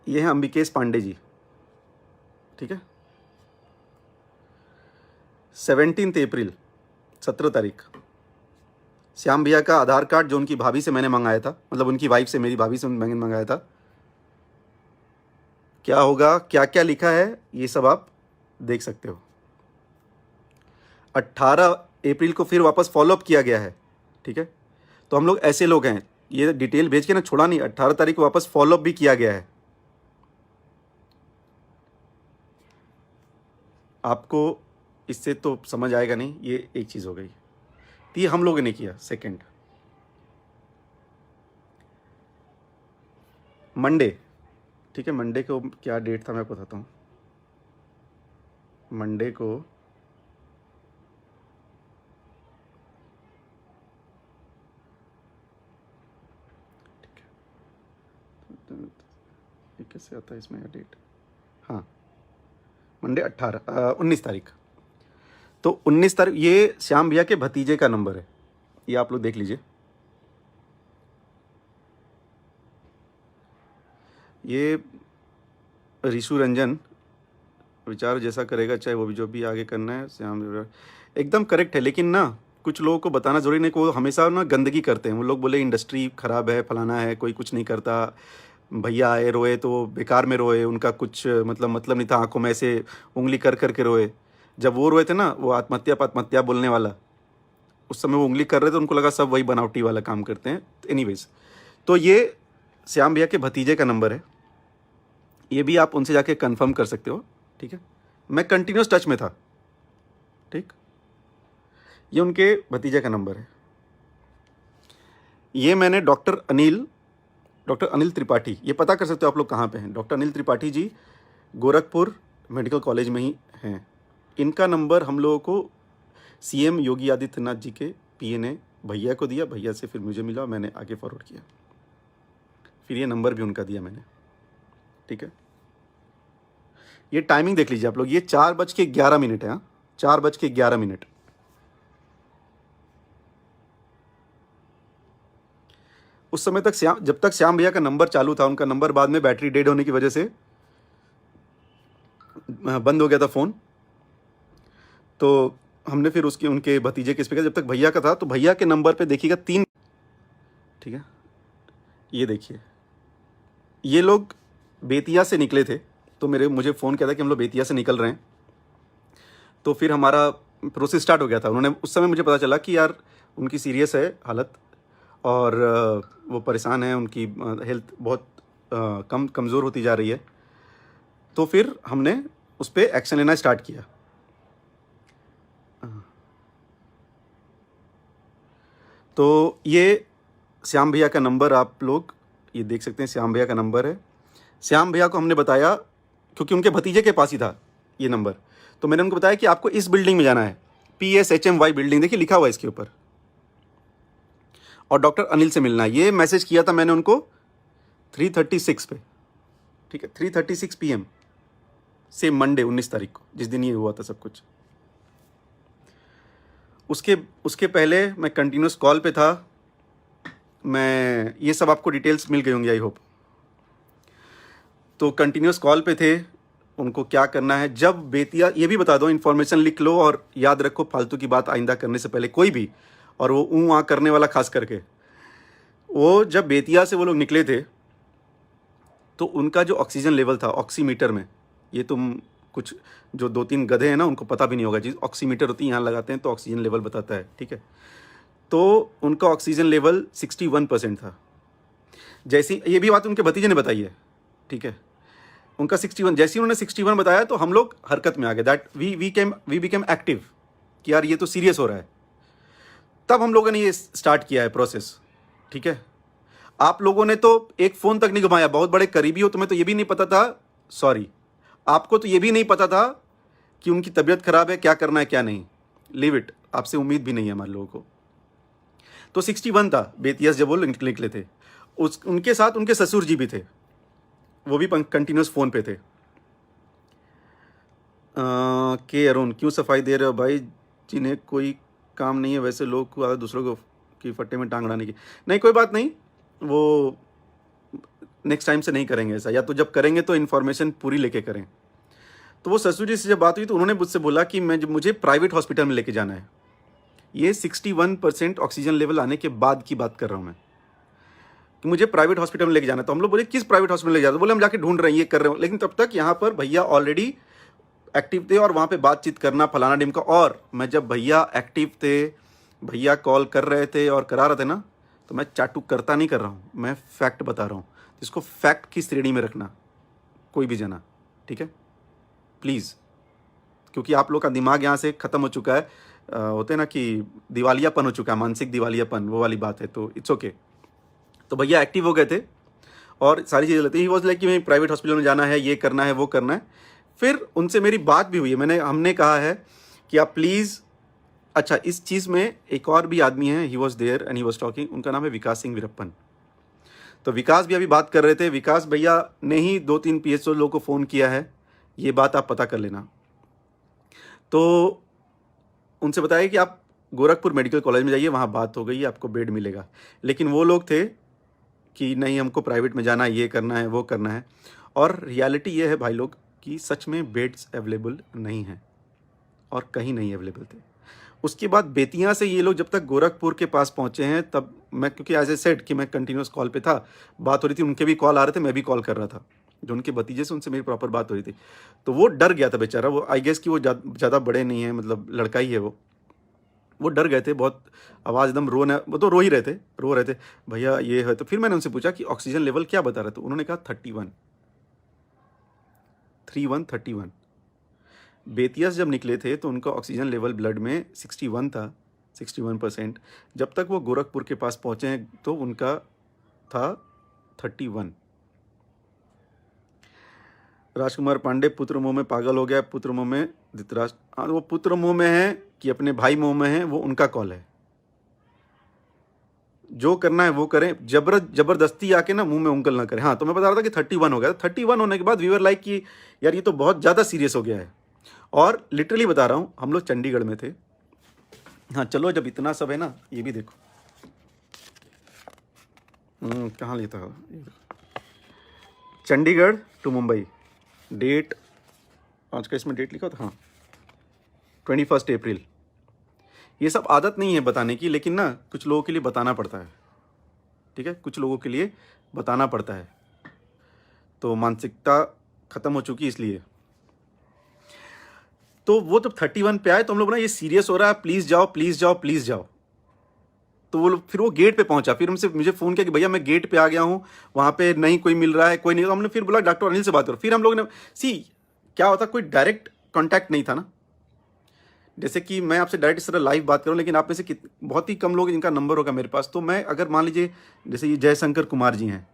ये है अंबिकेश पांडे जी, ठीक है। 17 अप्रैल, 17 तारीख, श्याम भैया का आधार कार्ड जो उनकी भाभी से मैंने मंगाया था, मतलब उनकी वाइफ से, मेरी भाभी से मैंने मंगाया था। क्या होगा, क्या क्या लिखा है, ये सब आप देख सकते हो। 18 अप्रैल को फिर वापस फॉलोअप किया गया है, ठीक है। तो हम लोग ऐसे लोग हैं, ये डिटेल भेज के ना छोड़ा नहीं, 18 तारीख को वापस फॉलोअप भी किया गया है। आपको इससे तो समझ आएगा नहीं, ये एक चीज़ हो गई। तो ये हम लोगों ने किया। सेकंड, मंडे, ठीक है, मंडे को क्या डेट था मैं आपको बताता हूँ। मंडे को ये कैसे आता है इसमें डेट, हाँ, मंडे 19 तारीख। तो 19 तारीख, ये श्याम भैया के भतीजे का नंबर है, ये आप लोग देख लीजिए। ये ऋषु रंजन विचार जैसा करेगा, चाहे वो भी जो भी आगे करना है, श्याम एकदम करेक्ट है। लेकिन ना कुछ लोगों को बताना जरूरी नहीं, कि वो हमेशा ना गंदगी करते हैं। वो लोग बोले इंडस्ट्री ख़राब है, फलाना है, कोई कुछ नहीं करता। भैया आए रोए तो बेकार में रोए, उनका कुछ मतलब नहीं था, आंखों में ऐसे उंगली कर करके रोए। जब वो रोए थे ना, वो आत्महत्या बोलने वाला, उस समय वो उंगली कर रहे थे, उनको लगा सब वही बनावटी वाला काम करते हैं। एनीवेज, तो ये श्याम भैया के भतीजे का नंबर है, ये भी आप उनसे जाके कंफर्म कर सकते हो, ठीक है। मैं कंटिन्यूस टच में था, ठीक। ये उनके भतीजे का नंबर है। ये मैंने डॉक्टर डॉक्टर अनिल त्रिपाठी, ये पता कर सकते हो आप लोग कहाँ पे हैं। Doctor Anil Tripathi ji Gorakhpur medical college में ही हैं। इनका नंबर हम लोगों को सीएम योगी आदित्यनाथ जी के पीए ने भैया को दिया, भैया से फिर मुझे मिला, मैंने आगे फॉरवर्ड किया, फिर ये नंबर भी उनका दिया मैंने, ठीक है। ये टाइमिंग देख लीजिए आप लोग, ये 4:11 है, हाँ 4:11। उस समय तक जब तक श्याम भैया का नंबर चालू था, उनका नंबर बाद में बैटरी डेड होने की वजह से बंद हो गया था फ़ोन। तो हमने फिर उनके भतीजे के स्पीकर, जब तक भैया का था, तो भैया के नंबर पे देखिएगा 3, ठीक है। ये देखिए, ये लोग बेतिया से निकले थे, तो मुझे फ़ोन किया था कि हम लोग बेतिया से निकल रहे हैं। तो फिर हमारा प्रोसेस स्टार्ट हो गया था। उन्होंने, उस समय मुझे पता चला कि यार उनकी सीरियस है हालत और वो परेशान है, उनकी हेल्थ बहुत कमज़ोर होती जा रही है। तो फिर हमने उस पर एक्शन लेना स्टार्ट किया। तो ये श्याम भैया का नंबर आप लोग ये देख सकते हैं, श्याम भैया का नंबर है। श्याम भैया को हमने बताया, क्योंकि उनके भतीजे के पास ही था ये नंबर, तो मैंने उनको बताया कि आपको इस बिल्डिंग में जाना है, PSHMY बिल्डिंग, देखिए लिखा हुआ है इसके ऊपर, और डॉक्टर अनिल से मिलना है। ये मैसेज किया था मैंने उनको 3:36 पे, ठीक है, 3:36 PM से मंडे 19 तारीख को, जिस दिन ये हुआ था सब कुछ। उसके पहले मैं कंटिन्यूस कॉल पे था। मैं ये सब आपको डिटेल्स मिल गई होंगी आई होप। तो कंटिन्यूस कॉल पे थे, उनको क्या करना है। जब बेतिया, ये भी बता दो, इन्फॉर्मेशन लिख लो और याद रखो, फालतू की बात आइंदा करने से पहले कोई भी, और वो आ करने वाला खास करके, वो जब बेतिया से वो लोग निकले थे तो उनका जो ऑक्सीजन लेवल था ऑक्सीमीटर में, ये तुम कुछ जो 2-3 गधे हैं ना, उनको पता भी नहीं होगा, चीज़ ऑक्सीमीटर होती है, यहाँ लगाते हैं तो ऑक्सीजन लेवल बताता है, ठीक है। तो उनका ऑक्सीजन लेवल 61% था। जैसे ये भी बात उनके भतीजे ने बताई है, ठीक है, उनका 61, जैसे उन्होंने 61 बताया तो हम लोग हरकत में आ गए, दैट वी बिकेम एक्टिव कि यार ये तो सीरियस हो रहा है। तब हम लोगों ने ये स्टार्ट किया है प्रोसेस, ठीक है। आप लोगों ने तो एक फ़ोन तक नहीं घुमाया, बहुत बड़े करीबी हो, तुम्हें तो ये भी नहीं पता था, सॉरी, आपको तो ये भी नहीं पता था कि उनकी तबीयत खराब है, क्या करना है क्या नहीं, लीव इट, आपसे उम्मीद भी नहीं है हमारे लोगों को। तो 61 था बेतिया जब वो निकले थे। उनके साथ उनके ससुर जी भी थे, वो भी कंटिन्यूस फ़ोन पे थे। के अरुण, क्यों सफाई दे रहे हो भाई, जिन्हें कोई काम नहीं है वैसे लोग को दूसरों को की फट्टे में टांग अड़ाने की। नहीं, कोई बात नहीं, वो नेक्स्ट टाइम से नहीं करेंगे ऐसा, या तो जब करेंगे तो इन्फॉर्मेशन पूरी लेके करें। तो वो ससुर जी से जब बात हुई तो उन्होंने मुझसे बोला कि मुझे प्राइवेट हॉस्पिटल में लेके जाना है। ये 61% ऑक्सीजन लेवल आने के बाद की बात कर रहा हूँ मैं, कि मुझे प्राइवेट हॉस्पिटल में लेके जाना है। तो हम लोग बोले किस प्राइवेट हॉस्पिटल में ले जाते, बोले हम जाके ढूंढ रहे हैं, ये कर रहे हो। लेकिन तब तक यहाँ पर भैया ऑलरेडी एक्टिव थे और वहाँ पे बातचीत करना फलाना डिमका। और मैं जब भैया एक्टिव थे, भैया कॉल कर रहे थे और करा रहे थे ना, तो मैं चाटू करता नहीं कर रहा हूँ, मैं फैक्ट बता रहा हूँ। इसको फैक्ट की श्रेणी में रखना कोई भी जना, ठीक है, प्लीज़, क्योंकि आप लोग का दिमाग यहाँ से ख़त्म हो चुका है। होते हैं ना कि दिवालियापन हो चुका है, मानसिक दिवालियापन, वो वाली बात है। तो इट्स ओके। तो भैया एक्टिव हो गए थे और सारी चीज़ें लेते ही वॉज लाइक कि मैं प्राइवेट हॉस्पिटल में जाना है, ये करना है, वो करना है। फिर उनसे मेरी बात भी हुई है, हमने कहा है कि आप प्लीज़, अच्छा इस चीज़ में एक और भी आदमी है, he was there and he was talking, उनका नाम है विकास सिंह वीरप्पन। तो विकास भी अभी बात कर रहे थे, विकास भैया ने ही 2-3 PSO लोगों को फ़ोन किया है, ये बात आप पता कर लेना। तो उनसे बताया कि आप गोरखपुर मेडिकल कॉलेज में जाइए, वहाँ बात हो गई है, आपको बेड मिलेगा। लेकिन वो लोग थे कि नहीं, हमको प्राइवेट में जाना है, ये करना है, वो करना है। और रियलिटी ये है भाई लोग कि सच में बेड्स अवेलेबल नहीं हैं और कहीं नहीं अवेलेबल थे। उसके बाद बेतिया से ये लोग जब तक गोरखपुर के पास पहुँचे हैं, तब मैं, क्योंकि एज ए सेड कि मैं कंटिन्यूस कॉल पे था, बात हो रही थी, उनके भी कॉल आ रहे थे, मैं भी कॉल कर रहा था, जो उनके भतीजे से उनसे मेरी प्रॉपर बात हो रही थी। तो वो डर गया था बेचारा, वो आई गेस कि वो ज़्यादा बड़े नहीं है, मतलब लड़का ही है वो डर गए थे बहुत, आवाज़ एकदम वो तो रो रहे थे भैया ये है। तो फिर मैंने उनसे पूछा कि ऑक्सीजन लेवल क्या बता रहे थे, उन्होंने कहा 31। बेतिया से जब निकले थे तो उनका ऑक्सीजन लेवल ब्लड में 61 था, 61%। जब तक वो गोरखपुर के पास पहुँचे हैं तो उनका था 31। राजकुमार पांडे, पुत्र मोह में पागल हो गया, पुत्र मोह में धृतराष्ट्र। हाँ, वो पुत्र मोह में है कि अपने भाई मोह में है, वो उनका कॉल है। जो करना है वो करें, जबरदस्ती आके ना मुंह में उंगल ना करें। हाँ, तो मैं बता रहा था कि 31 हो गया। 31 होने के बाद वी वर लाइक कि यार ये तो बहुत ज़्यादा सीरियस हो गया है। और लिटरली बता रहा हूँ, हम लोग चंडीगढ़ में थे। हाँ चलो, जब इतना सब है ना, ये भी देखो कहाँ लेता है, चंडीगढ़ टू मुंबई, डेट आज का इसमें डेट लिखा था, हाँ 21 अप्रैल। ये सब आदत नहीं है बताने की, लेकिन ना कुछ लोगों के लिए बताना पड़ता है, ठीक है, कुछ लोगों के लिए बताना पड़ता है। तो मानसिकता ख़त्म हो चुकी इसलिए। तो वो जब 31 पे आए तो हम लोग ना ये सीरियस हो रहा है, प्लीज़ जाओ प्लीज़ जाओ प्लीज़ जाओ। तो वो फिर वो गेट पे पहुंचा, फिर मुझे फ़ोन किया कि भैया मैं गेट पे आ गया हूँ, वहाँ पे नहीं कोई मिल रहा है, कोई नहीं। तो हमने फिर बोला डॉक्टर अनिल से बात करो। फिर हम लोग ने क्या होता, कोई डायरेक्ट कॉन्टैक्ट नहीं था ना, जैसे कि मैं आपसे डायरेक्ट इस तरह लाइव बात करूं, लेकिन आप में से बहुत ही कम लोग जिनका नंबर होगा मेरे पास। तो मैं अगर मान लीजिए जैसे ये जयशंकर कुमार जी हैं,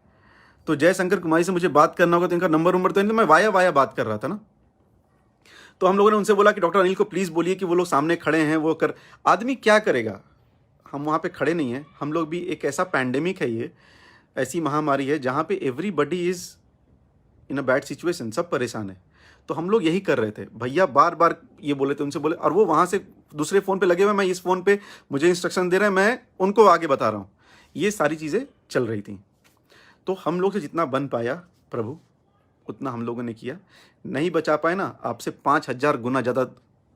तो जयशंकर कुमार जी से मुझे बात करना होगा तो इनका नंबर तो नहीं, तो मैं वाया बात कर रहा था ना। तो हम लोगों ने उनसे बोला कि डॉक्टर अनिल को प्लीज़ बोलिए कि वो लोग सामने खड़े हैं, वो कर। आदमी क्या करेगा, हम वहाँ पे खड़े नहीं हैं, हम लोग भी एक ऐसा पैंडेमिक है, ये ऐसी महामारी है जहाँ पे everybody is in a bad situation, सब परेशान है। तो हम लोग यही कर रहे थे, भैया बार बार ये बोले थे, उनसे बोले, और वो वहाँ से दूसरे फ़ोन पे लगे हुए, मैं इस फ़ोन पे मुझे इंस्ट्रक्शन दे रहे हैं, मैं उनको आगे बता रहा हूँ, ये सारी चीज़ें चल रही थी। तो हम लोग से जितना बन पाया प्रभु उतना हम लोगों ने किया। नहीं बचा पाए ना, आपसे 5000 गुना ज़्यादा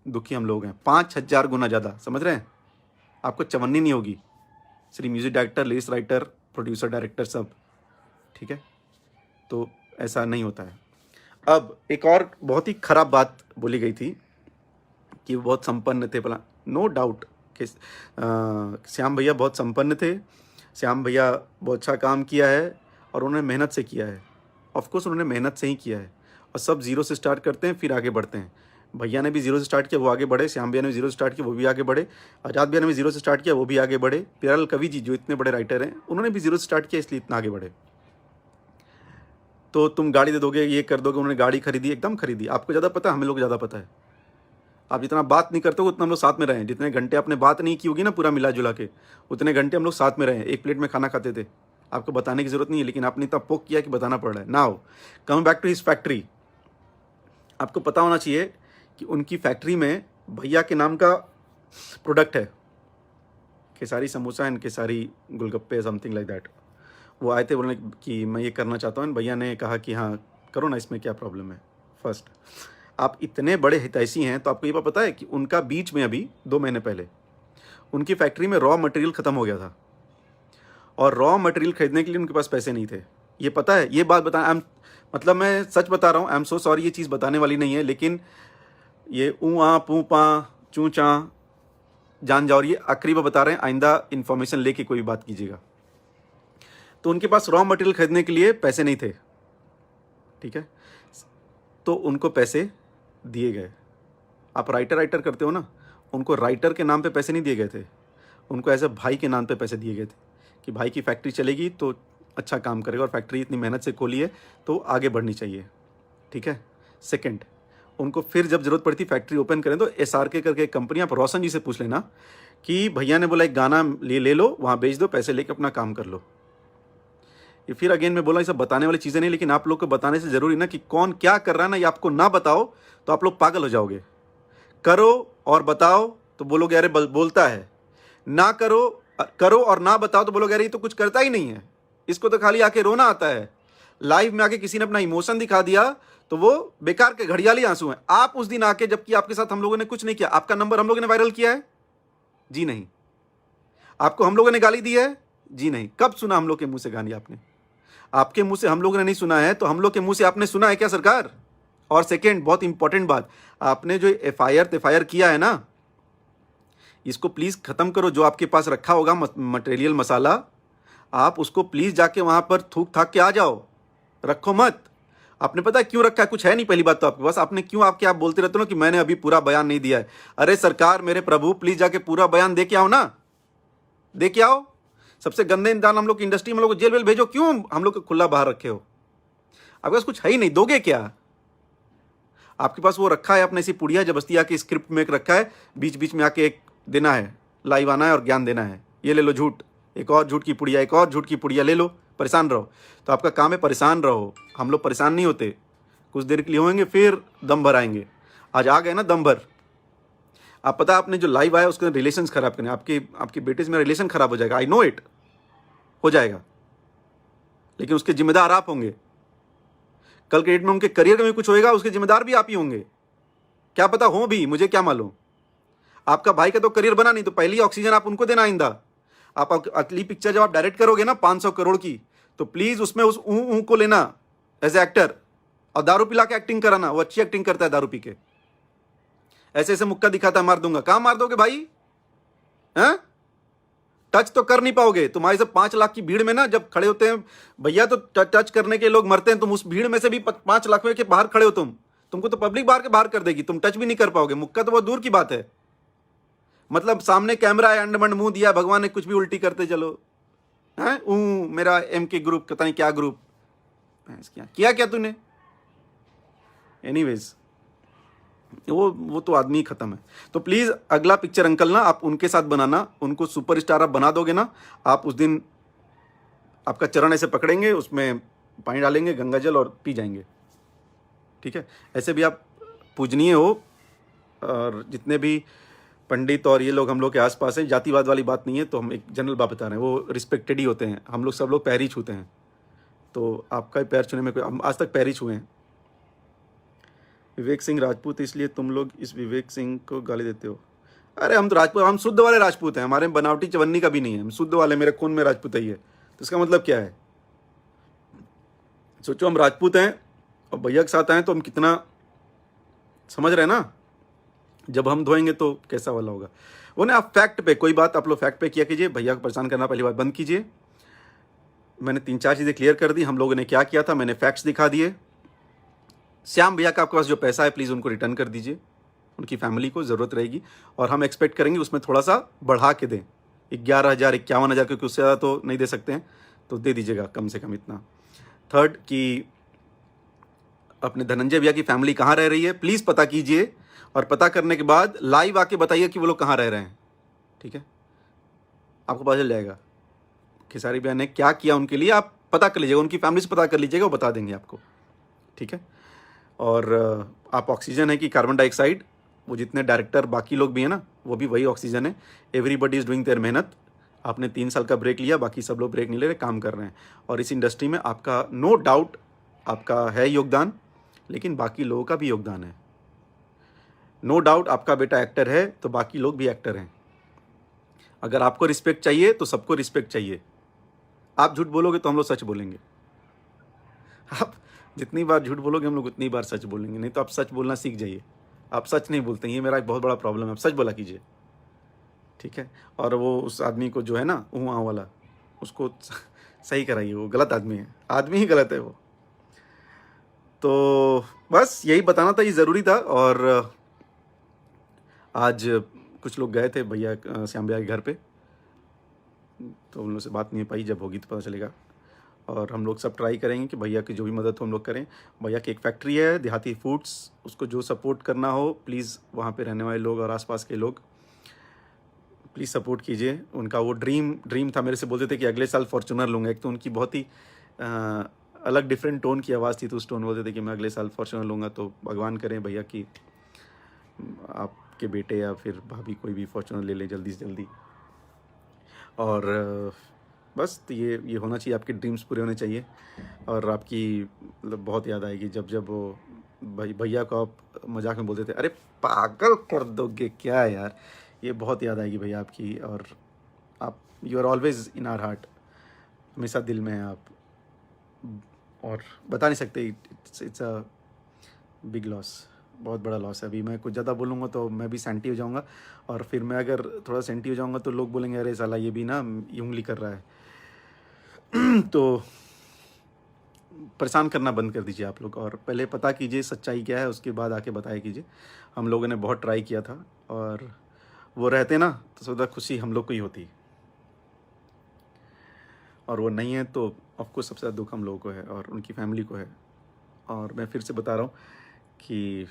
दुखी हम लोग हैं, 5000 गुना ज़्यादा, समझ रहे हैं? आपको चवन्नी नहीं होगी, सिर्फ music director, lyrics writer, producer, director सब, ठीक है? तो ऐसा नहीं होता है। अब एक और बहुत ही ख़राब बात बोली गई थी कि वो बहुत संपन्न थे, भला नो डाउट कि श्याम भैया बहुत संपन्न थे, श्याम भैया बहुत अच्छा काम किया है और उन्होंने मेहनत से किया है। ऑफकोर्स उन्होंने मेहनत से ही किया है, और सब ज़ीरो से स्टार्ट करते हैं फिर आगे बढ़ते हैं। भैया ने भी ज़ीरो से स्टार्ट किया, वो आगे बढ़े। श्याम भैया ने भी ज़ीरो से स्टार्ट किया, वो भी आगे बढ़े। आज़ाद भैया ने भी ज़ीरो से स्टार्ट किया, वो भी आगे बढ़े। प्यारेलाल कवि जी जो इतने बड़े राइटर हैं, उन्होंने भी ज़ीरो से स्टार्ट किया, इसलिए इतना आगे बढ़े। तो तुम गाड़ी दे दोगे, ये कर दोगे, उन्होंने गाड़ी खरीदी, एकदम खरीदी। आपको ज़्यादा पता है, हमें लोग ज़्यादा पता है। आप जितना बात नहीं करते हो उतना हम लोग साथ में रहे हैं। जितने घंटे आपने बात नहीं की होगी ना पूरा मिला जुला के, उतने घंटे हम लोग साथ में रहे हैं, एक प्लेट में खाना खाते थे। आपको बताने की ज़रूरत नहीं है, लेकिन आपने इतना पोक किया कि बताना पड़ रहा है। Now come back to his factory. आपको पता होना चाहिए कि उनकी फैक्ट्री में भैया के नाम का प्रोडक्ट है, Khesari samosa and Khesari golgappe, something like that. वो आए थे, बोलने कि मैं ये करना चाहता हूँ। भैया ने कहा कि हाँ करो ना, इसमें क्या प्रॉब्लम है। फर्स्ट, आप इतने बड़े हितैषी हैं तो आपको ये पता है कि उनका बीच में अभी 2 महीने पहले उनकी फैक्ट्री में रॉ मटेरियल ख़त्म हो गया था, और रॉ मटेरियल खरीदने के लिए उनके पास पैसे नहीं थे। ये पता है, ये बात बता, मतलब मैं सच बता रहा हूँ, आई एम सो सॉरी, ये चीज़ बताने वाली नहीं है, लेकिन ये आ पू पा चू चा जान जाओ, ये आखिरी बार बता रहे हैं, आइंदा इन्फॉर्मेशन लेके कोई बात कीजिएगा। तो उनके पास रॉ मटेरियल खरीदने के लिए पैसे नहीं थे, ठीक है? तो उनको पैसे दिए गए। आप राइटर करते हो ना, उनको राइटर के नाम पे पैसे नहीं दिए गए थे, उनको एज ए भाई के नाम पे पैसे दिए गए थे कि भाई की फैक्ट्री चलेगी तो अच्छा काम करेगा, और फैक्ट्री इतनी मेहनत से खोली है तो आगे बढ़नी चाहिए, ठीक है? सेकंड, उनको फिर जब ज़रूरत पड़ती फैक्ट्री ओपन करें तो SRK करके एक कंपनी, आप रोशन जी से पूछ लेना कि भैया ने बोला एक गाना ले लो, वहाँ बेच दो, पैसे लेके अपना काम कर लो। ये फिर अगेन मैं बोला, ये सब बताने वाली चीज़ें नहीं, लेकिन आप लोग को बताने से ज़रूरी ना कि कौन क्या कर रहा है ना, ये आपको ना बताओ तो आप लोग पागल हो जाओगे। करो और बताओ तो बोलोगे अरे बोलता है, ना करो और ना बताओ तो बोलोगे अरे ये तो कुछ करता ही नहीं है, इसको तो खाली आके रोना आता है। लाइव में आके किसी ने अपना इमोशन दिखा दिया तो वो बेकार के घड़ियाली आंसू हैं। आप उस दिन आके, जबकि आपके साथ हम लोगों ने कुछ नहीं किया, आपका नंबर हम लोगों ने वायरल किया है? जी नहीं। आपको हम लोगों ने गाली दी है? जी नहीं। कब सुना हम लोग के मुंह से गाली आपने? आपके मुंह से हम लोगों ने नहीं सुना है, तो हम लोग के मुंह से आपने सुना है क्या सरकार? और सेकेंड, बहुत इंपॉर्टेंट बात, आपने जो FIR किया है ना, इसको प्लीज़ ख़त्म करो। जो आपके पास रखा होगा मटेरियल मसाला, आप उसको प्लीज़ जाके वहाँ पर थूक थाक के आ जाओ, रखो मत। आपने पता है क्यों रखा है? कुछ है नहीं, पहली बात तो आपके पास। आपने क्यों, आप बोलते रहते हो कि मैंने अभी पूरा बयान नहीं दिया है। अरे सरकार, मेरे प्रभु, प्लीज़ जाके पूरा बयान दे के आओ ना, दे के आओ। सबसे गंदे इंसान हम लोग की इंडस्ट्री में, लोग जेल वेल भेजो, क्यों हम लोग को खुला बाहर रखे हो? आपके पास कुछ है ही नहीं, दोगे क्या? आपके पास वो रखा है अपने सी पुड़िया जबरदस्ती आके स्क्रिप्ट में एक रखा है, बीच बीच में आके एक देना है, लाइव आना है और ज्ञान देना है। ये ले लो झूठ, एक और झूठ की पुड़िया, एक और झूठ की पुड़िया ले लो, परेशान रहो। तो आपका काम है परेशान रहो। हम लोग परेशान नहीं होते, कुछ देर के लिए होंगे फिर दम भर आएंगे। आज आ गए ना दम भर। आप पता आपने जो लाइव आया उसके रिलेशन खराब करने, आपके बेटे से मेरा रिलेशन खराब हो जाएगा, आई नो इट, हो जाएगा, लेकिन उसके जिम्मेदार आप होंगे। कल के डेट में उनके करियर में कुछ होएगा, उसके जिम्मेदार भी आप ही होंगे। क्या पता हो भी, मुझे क्या मालूम। आपका भाई का तो करियर बना नहीं, तो पहली ऑक्सीजन आप उनको देना। आइंदा आप अगली पिक्चर जब आप डायरेक्ट करोगे ना 500 करोड़ की, तो प्लीज उसमें उस ऊ को लेना एज ए एक्टर, और दारू पिला के एक्टिंग कराना। वो अच्छी एक्टिंग करता है दारू पी के, ऐसे ऐसे मुक्का दिखाता है, मार दूंगा। कहां मार दोगे भाई? हैं? टच तो कर नहीं पाओगे। तुम्हारे से 5 लाख की भीड़ में ना जब खड़े होते हैं भैया, तो टच करने के लोग मरते हैं, तुम उस भीड़ में से भी 5 लाख के बाहर खड़े हो। तुमको तो पब्लिक बाहर के बाहर कर देगी, तुम टच भी नहीं कर पाओगे। मुक्का तो बहुत दूर की बात है। मतलब सामने कैमरा है, अंडमंड मुंह दिया भगवान ने, कुछ भी उल्टी करते चलो। हैं? मेरा MK ग्रुप, पता नहीं क्या ग्रुप किया क्या तूने? एनीवेज, वो तो आदमी खत्म है। तो प्लीज अगला पिक्चर अंकल ना आप उनके साथ बनाना, उनको सुपरस्टार आप बना दोगे ना, आप उस दिन आपका चरण ऐसे पकड़ेंगे, उसमें पानी डालेंगे गंगा जल और पी जाएंगे, ठीक है? ऐसे भी आप पूजनीय हो। और जितने भी पंडित और ये लोग हम लोग के आसपास हैं, जातिवाद वाली बात नहीं है, तो हम एक जनरल बात बता रहे हैं, वो रिस्पेक्टेड ही होते हैं। हम लोग सब लोग पैर ही छूते हैं, तो आपका पैर छूने में कोई, हम आज तक पैर ही छुए हैं। विवेक सिंह राजपूत, इसलिए तुम लोग इस विवेक सिंह को गाली देते हो? अरे हम तो राजपूत, हम शुद्ध वाले राजपूत हैं, हमारे बनावटी चवन्नी का भी नहीं है, हम शुद्ध वाले, मेरे खून में राजपूत ही है। तो इसका मतलब क्या है? सोचो हम राजपूत हैं और भैया के साथ आए तो हम कितना, समझ रहे हैं ना? जब हम धोएंगे तो कैसा वाला होगा वो ना। आप फैक्ट पे, कोई बात आप लोग फैक्ट पे किया कीजिए, भैया को परेशान करना पहली बात बंद कीजिए। मैंने 3-4 चीज़ें क्लियर कर दी, हम लोगों ने क्या किया था, मैंने फैक्ट्स दिखा दिए। श्याम भैया का आपके पास जो पैसा है प्लीज़ उनको रिटर्न कर दीजिए, उनकी फैमिली को ज़रूरत रहेगी, और हम एक्सपेक्ट करेंगे उसमें थोड़ा सा बढ़ा के दें, 11,000 51,000, क्योंकि उससे ज़्यादा तो नहीं दे सकते हैं, तो दे दीजिएगा कम से कम इतना। थर्ड कि अपने धनंजय भैया की फैमिली कहाँ रह रही है प्लीज़ पता कीजिए, और पता करने के बाद लाइव आके बताइए कि वो लोग कहाँ रह रहे हैं, ठीक है? आपको पता चल जाएगा खेसारी भैया ने क्या किया उनके लिए, आप पता कर लीजिएगा, उनकी फैमिली से पता कर लीजिएगा, वो बता देंगे आपको, ठीक है? और आप ऑक्सीजन है कि कार्बन डाइऑक्साइड, वो जितने डायरेक्टर बाकी लोग भी हैं ना, वो भी वही ऑक्सीजन है। एवरीबडी इज़ डूइंग देयर मेहनत। आपने 3 साल का ब्रेक लिया, बाकी सब लोग ब्रेक नहीं ले रहे, काम कर रहे हैं। और इस इंडस्ट्री में आपका नो डाउट आपका है योगदान, लेकिन बाकी लोगों का भी योगदान है। नो डाउट आपका बेटा एक्टर है, तो बाकी लोग भी एक्टर हैं। अगर आपको रिस्पेक्ट चाहिए तो सबको रिस्पेक्ट चाहिए। आप झूठ बोलोगे तो हम लोग सच बोलेंगे। आप जितनी बार झूठ बोलोगे हम लोग उतनी बार सच बोलेंगे, नहीं तो आप सच बोलना सीख जाइए। आप सच नहीं बोलते, ये मेरा एक बहुत बड़ा प्रॉब्लम है। आप सच बोला कीजिए, ठीक है? और वो उस आदमी को जो है ना वहाँ वाला, उसको सही कराइए, वो गलत आदमी है, आदमी ही गलत है वो। तो बस यही बताना था, ये ज़रूरी था। और आज कुछ लोग गए थे भैया श्याम भैया के घर पे, तो उन लोग से बात नहीं हो पाई, जब होगी तो पता चलेगा। और हम लोग सब ट्राई करेंगे कि भैया की जो भी मदद हो हम लोग करें। भैया की एक फैक्ट्री है देहाती फूड्स, उसको जो सपोर्ट करना हो प्लीज़, वहाँ पे रहने वाले लोग और आसपास के लोग प्लीज़ सपोर्ट कीजिए। उनका वो ड्रीम था, मेरे से बोलते थे कि अगले साल फॉर्च्यूनर लूँगा। एक तो उनकी बहुत ही अलग डिफरेंट टोन की आवाज़ थी, तो उस टोन बोलते थे कि मैं अगले साल फॉर्च्यूनर लूँगा। तो भगवान करें भैया की आपके बेटे या फिर भाभी कोई भी फॉर्च्यूनर ले ले जल्दी से जल्दी। और बस तो ये होना चाहिए, आपके ड्रीम्स पूरे होने चाहिए। और आपकी मतलब बहुत याद आएगी जब वो भैया को आप मजाक में बोलते थे, अरे पागल कर दोगे क्या यार। ये बहुत याद आएगी भैया आपकी। और आप you are always in our heart, हमेशा दिल में हैं आप, और बता नहीं सकते। इट्स अ बिग लॉस, बहुत बड़ा लॉस है। अभी मैं कुछ ज़्यादा बोलूँगा तो मैं भी सेंटी हो जाऊँगा, और फिर मैं अगर थोड़ा सेंटी हो जाऊँगा तो लोग बोलेंगे अरे साला ये भी ना यूंगली कर रहा है। तो परेशान करना बंद कर दीजिए आप लोग, और पहले पता कीजिए सच्चाई क्या है, उसके बाद आके बताया कीजिए। हम लोगों ने बहुत ट्राई किया था, और वो रहते ना तो सदा खुशी हम लोग को ही होती। और वो नहीं है तो ऑफकोर्स सबसे ज़्यादा दुख हम लोगों को है और उनकी फैमिली को है। और मैं फिर से बता रहा हूँ कि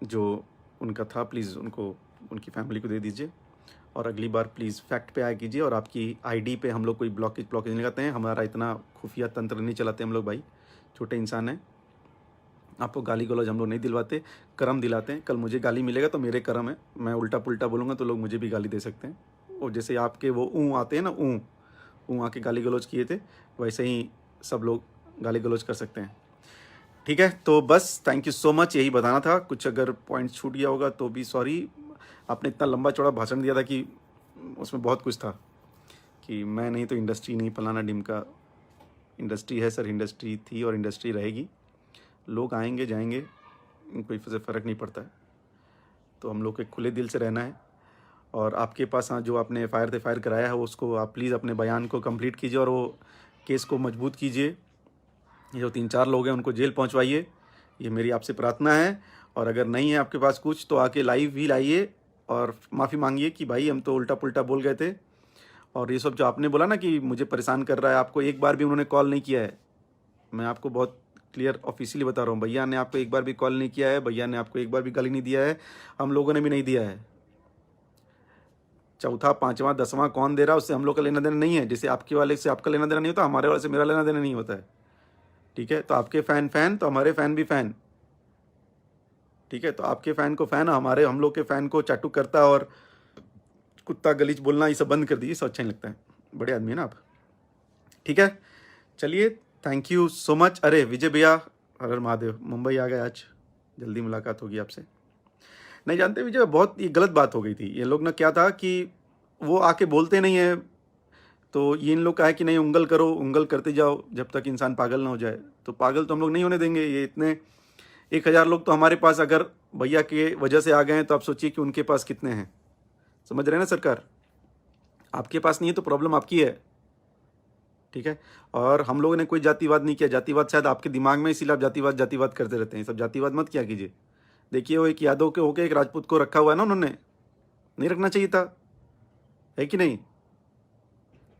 जो उनका था प्लीज़ उनको उनकी फैमिली को दे दीजिए, और अगली बार प्लीज़ फैक्ट पे आया कीजिए। और आपकी आईडी पे हम लोग कोई ब्लॉकेज नहीं लगाते हैं, हमारा इतना खुफिया तंत्र नहीं चलाते हम लोग भाई, छोटे इंसान हैं। आपको गाली गलौज हम लोग नहीं दिलवाते, कर्म दिलाते हैं। कल मुझे गाली मिलेगा तो मेरे कर्म है, मैं उल्टा पुल्टा बोलूँगा तो लोग मुझे भी गाली दे सकते हैं। और जैसे आपके वो ऊँ आते हैं ना, ऊँ आके गाली गलौज किए थे, वैसे ही सब लोग गाली गलौज कर सकते हैं। ठीक है, तो बस थैंक यू सो मच, यही बताना था। कुछ अगर पॉइंट छूट गया होगा तो भी सॉरी। आपने इतना लंबा चौड़ा भाषण दिया था कि उसमें बहुत कुछ था कि मैं नहीं तो इंडस्ट्री नहीं, फलाना डिमका। इंडस्ट्री है सर, इंडस्ट्री थी और इंडस्ट्री रहेगी। लोग आएंगे जाएंगे, कोई से फ़र्क नहीं पड़ता है। तो हम लोग के खुले दिल से रहना है। और आपके पास हाँ जो आपने फायर कराया है उसको आप प्लीज़ अपने बयान को कंप्लीट कीजिए और वो केस को मजबूत कीजिए। ये जो 3-4 लोग हैं उनको जेल पहुंचवाइए, ये मेरी आपसे प्रार्थना है। और अगर नहीं है आपके पास कुछ तो आके लाइव भी लाइए और माफ़ी मांगिए कि भाई हम तो उल्टा पुल्टा बोल गए थे। और ये सब जो आपने बोला ना कि मुझे परेशान कर रहा है, आपको एक बार भी उन्होंने कॉल नहीं किया है। मैं आपको बहुत क्लियर ऑफिशियली बता रहा हूँ, भैया ने आपको एक बार भी कॉल नहीं किया है, भैया ने आपको एक बार भी गाली नहीं दिया है, हम लोगों ने भी नहीं दिया है। चौथा, पांचवा, 10वां कौन दे रहा है उससे हम लोग का लेना देना नहीं है। जैसे आपके वाले से आपका लेना देना नहीं होता, हमारे वाले से मेरा लेना देना नहीं होता है। ठीक है, तो आपके फैन तो हमारे फैन भी फैन। ठीक है, तो आपके फैन को फैन, हमारे हम लोग के फैन को चाटू करता और कुत्ता गलीच बोलना ये सब बंद कर दीजिए, सब अच्छा नहीं लगता है। बड़े आदमी है ना आप। ठीक है, चलिए थैंक यू सो मच। अरे विजय भैया, हर हर महादेव, मुंबई आ गए आज, जल्दी मुलाकात होगी आपसे। नहीं जानते विजय, बहुत ये गलत बात हो गई थी। ये लोग ना क्या था कि वो आके बोलते नहीं है, तो ये इन लोग का है कि नहीं उंगल करो, उंगल करते जाओ जब तक इंसान पागल ना हो जाए। तो पागल तो हम लोग नहीं होने देंगे। ये इतने 1000 लोग तो हमारे पास अगर भैया के वजह से आ गए हैं तो आप सोचिए कि उनके पास कितने हैं। समझ रहे हैं ना सरकार, आपके पास नहीं है तो प्रॉब्लम आपकी है। ठीक है, और हम लोगों ने कोई जातिवाद नहीं किया। जातिवाद शायद आपके दिमाग में, इसीलिए आप जातिवाद करते रहते हैं। सब जातिवाद मत किया कीजिए। देखिए वो एक यादव के होके एक राजपूत को रखा हुआ है ना उन्होंने, नहीं रखना चाहिए था, है कि नहीं।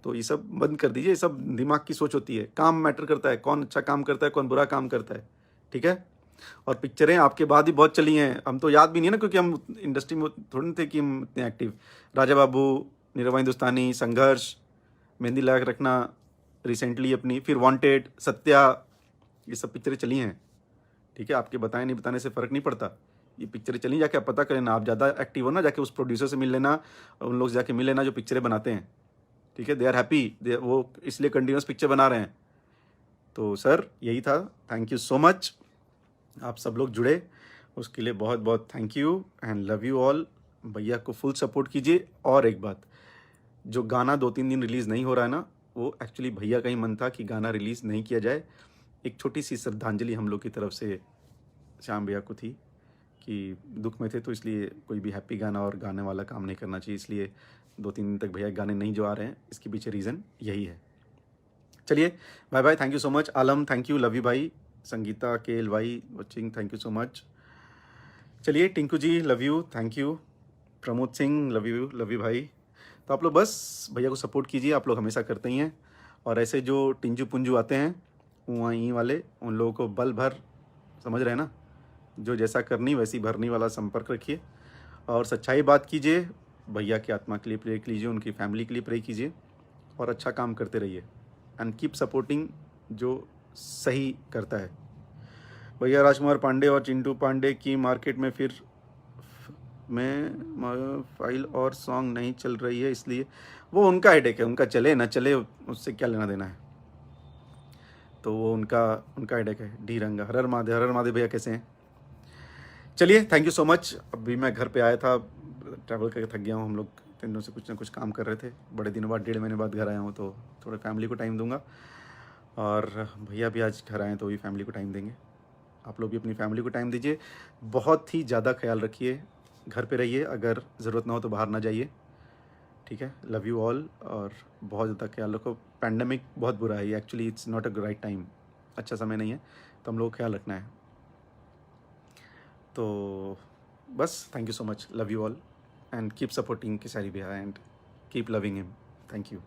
तो ये सब बंद कर दीजिए, ये सब दिमाग की सोच होती है। काम मैटर करता है, कौन अच्छा काम करता है, कौन बुरा काम करता है। ठीक है, और पिक्चरें आपके बाद ही बहुत चली हैं, हम तो याद भी नहीं है ना, क्योंकि हम इंडस्ट्री में थोड़ी थे कि हम इतने एक्टिव। राजा बाबू, नीरवा हिंदुस्तानी, संघर्ष, मेहंदी लगा के रखना रिसेंटली अपनी, फिर वांटेड, सत्या, ये सब पिक्चरें चली हैं। ठीक है, आपके बताए नहीं बताने से फ़र्क नहीं पड़ता। ये पिक्चरें चली, जाके आप पता कर लेना। आप ज़्यादा एक्टिव हो ना, जाके उस प्रोड्यूसर से मिल लेना, उन लोग से जाके मिल लेना जो पिक्चरें बनाते हैं। ठीक है, दे आर हैप्पी, वो इसलिए कंटिन्यूस पिक्चर बना रहे हैं। तो सर यही था, थैंक यू सो मच। आप सब लोग जुड़े उसके लिए बहुत बहुत thank you and love you all. भैया को फुल सपोर्ट कीजिए। और एक बात, जो गाना 2-3 दिन रिलीज़ नहीं हो रहा है ना, वो एक्चुअली भैया का ही मन था कि गाना रिलीज़ नहीं किया जाए। एक छोटी सी श्रद्धांजलि हम लोग की तरफ से श्याम भैया को थी कि दुख में थे, तो इसलिए कोई भी हैप्पी गाना और गाने वाला काम नहीं करना चाहिए। इसलिए 2-3 दिन तक भैया गाने नहीं जो आ रहे हैं, इसके पीछे रीज़न यही है। चलिए bye bye, thank you so much. Alam thank you, love you भाई। संगीता के भाई watching, thank you so much. चलिए Tinku ji love you, thank you. Pramod Singh love you भाई। तो आप लोग बस भैया को सपोर्ट कीजिए, आप लोग हमेशा करते ही हैं। और ऐसे जो टिंजू पुंजू आते हैं वहाँ ई वाले, उन लोगों को बल भर, समझ रहे हैं ना, जो जैसा करनी वैसी भरनी वाला संपर्क रखिए और सच्चाई बात कीजिए। भैया की आत्मा के लिए प्रे कीजिए, उनकी फैमिली के लिए प्रे कीजिए और अच्छा काम करते रहिए एंड कीप सपोर्टिंग जो सही करता है। भैया राजकुमार पांडे और चिंटू पांडे की मार्केट में फिर में फाइल और सॉन्ग नहीं चल रही है, इसलिए वो उनका हेडेक है। उनका चले ना चले उससे क्या लेना देना है, तो वो उनका हेडेक है। डी रंगा, हर हर महादेव भैया कैसे हैं। चलिए थैंक यू सो मच। अभी मैं घर पे आया था, ट्रैवल करके थक गया हूँ। हम लोग 3 दिनों से कुछ ना कुछ काम कर रहे थे, बड़े दिनों बाद 1.5 महीने बाद घर आया हूँ, तो थोड़ा फैमिली को टाइम दूंगा। और भैया भी आज घर आए तो भी फैमिली को टाइम देंगे। आप लोग भी अपनी फैमिली को टाइम दीजिए, बहुत ही ज़्यादा ख्याल रखिए, घर पे रहिए, अगर ज़रूरत ना हो तो बाहर ना जाइए। ठीक है, लव यू ऑल और बहुत ज़्यादा ख्याल रखो। पैंडमिक बहुत बुरा है, actually it's not a right time, अच्छा समय नहीं है, तो हम लोग को ख्याल रखना है। तो बस thank you so much, love you all and keep supporting Kesari भैया and keep loving him. Thank you.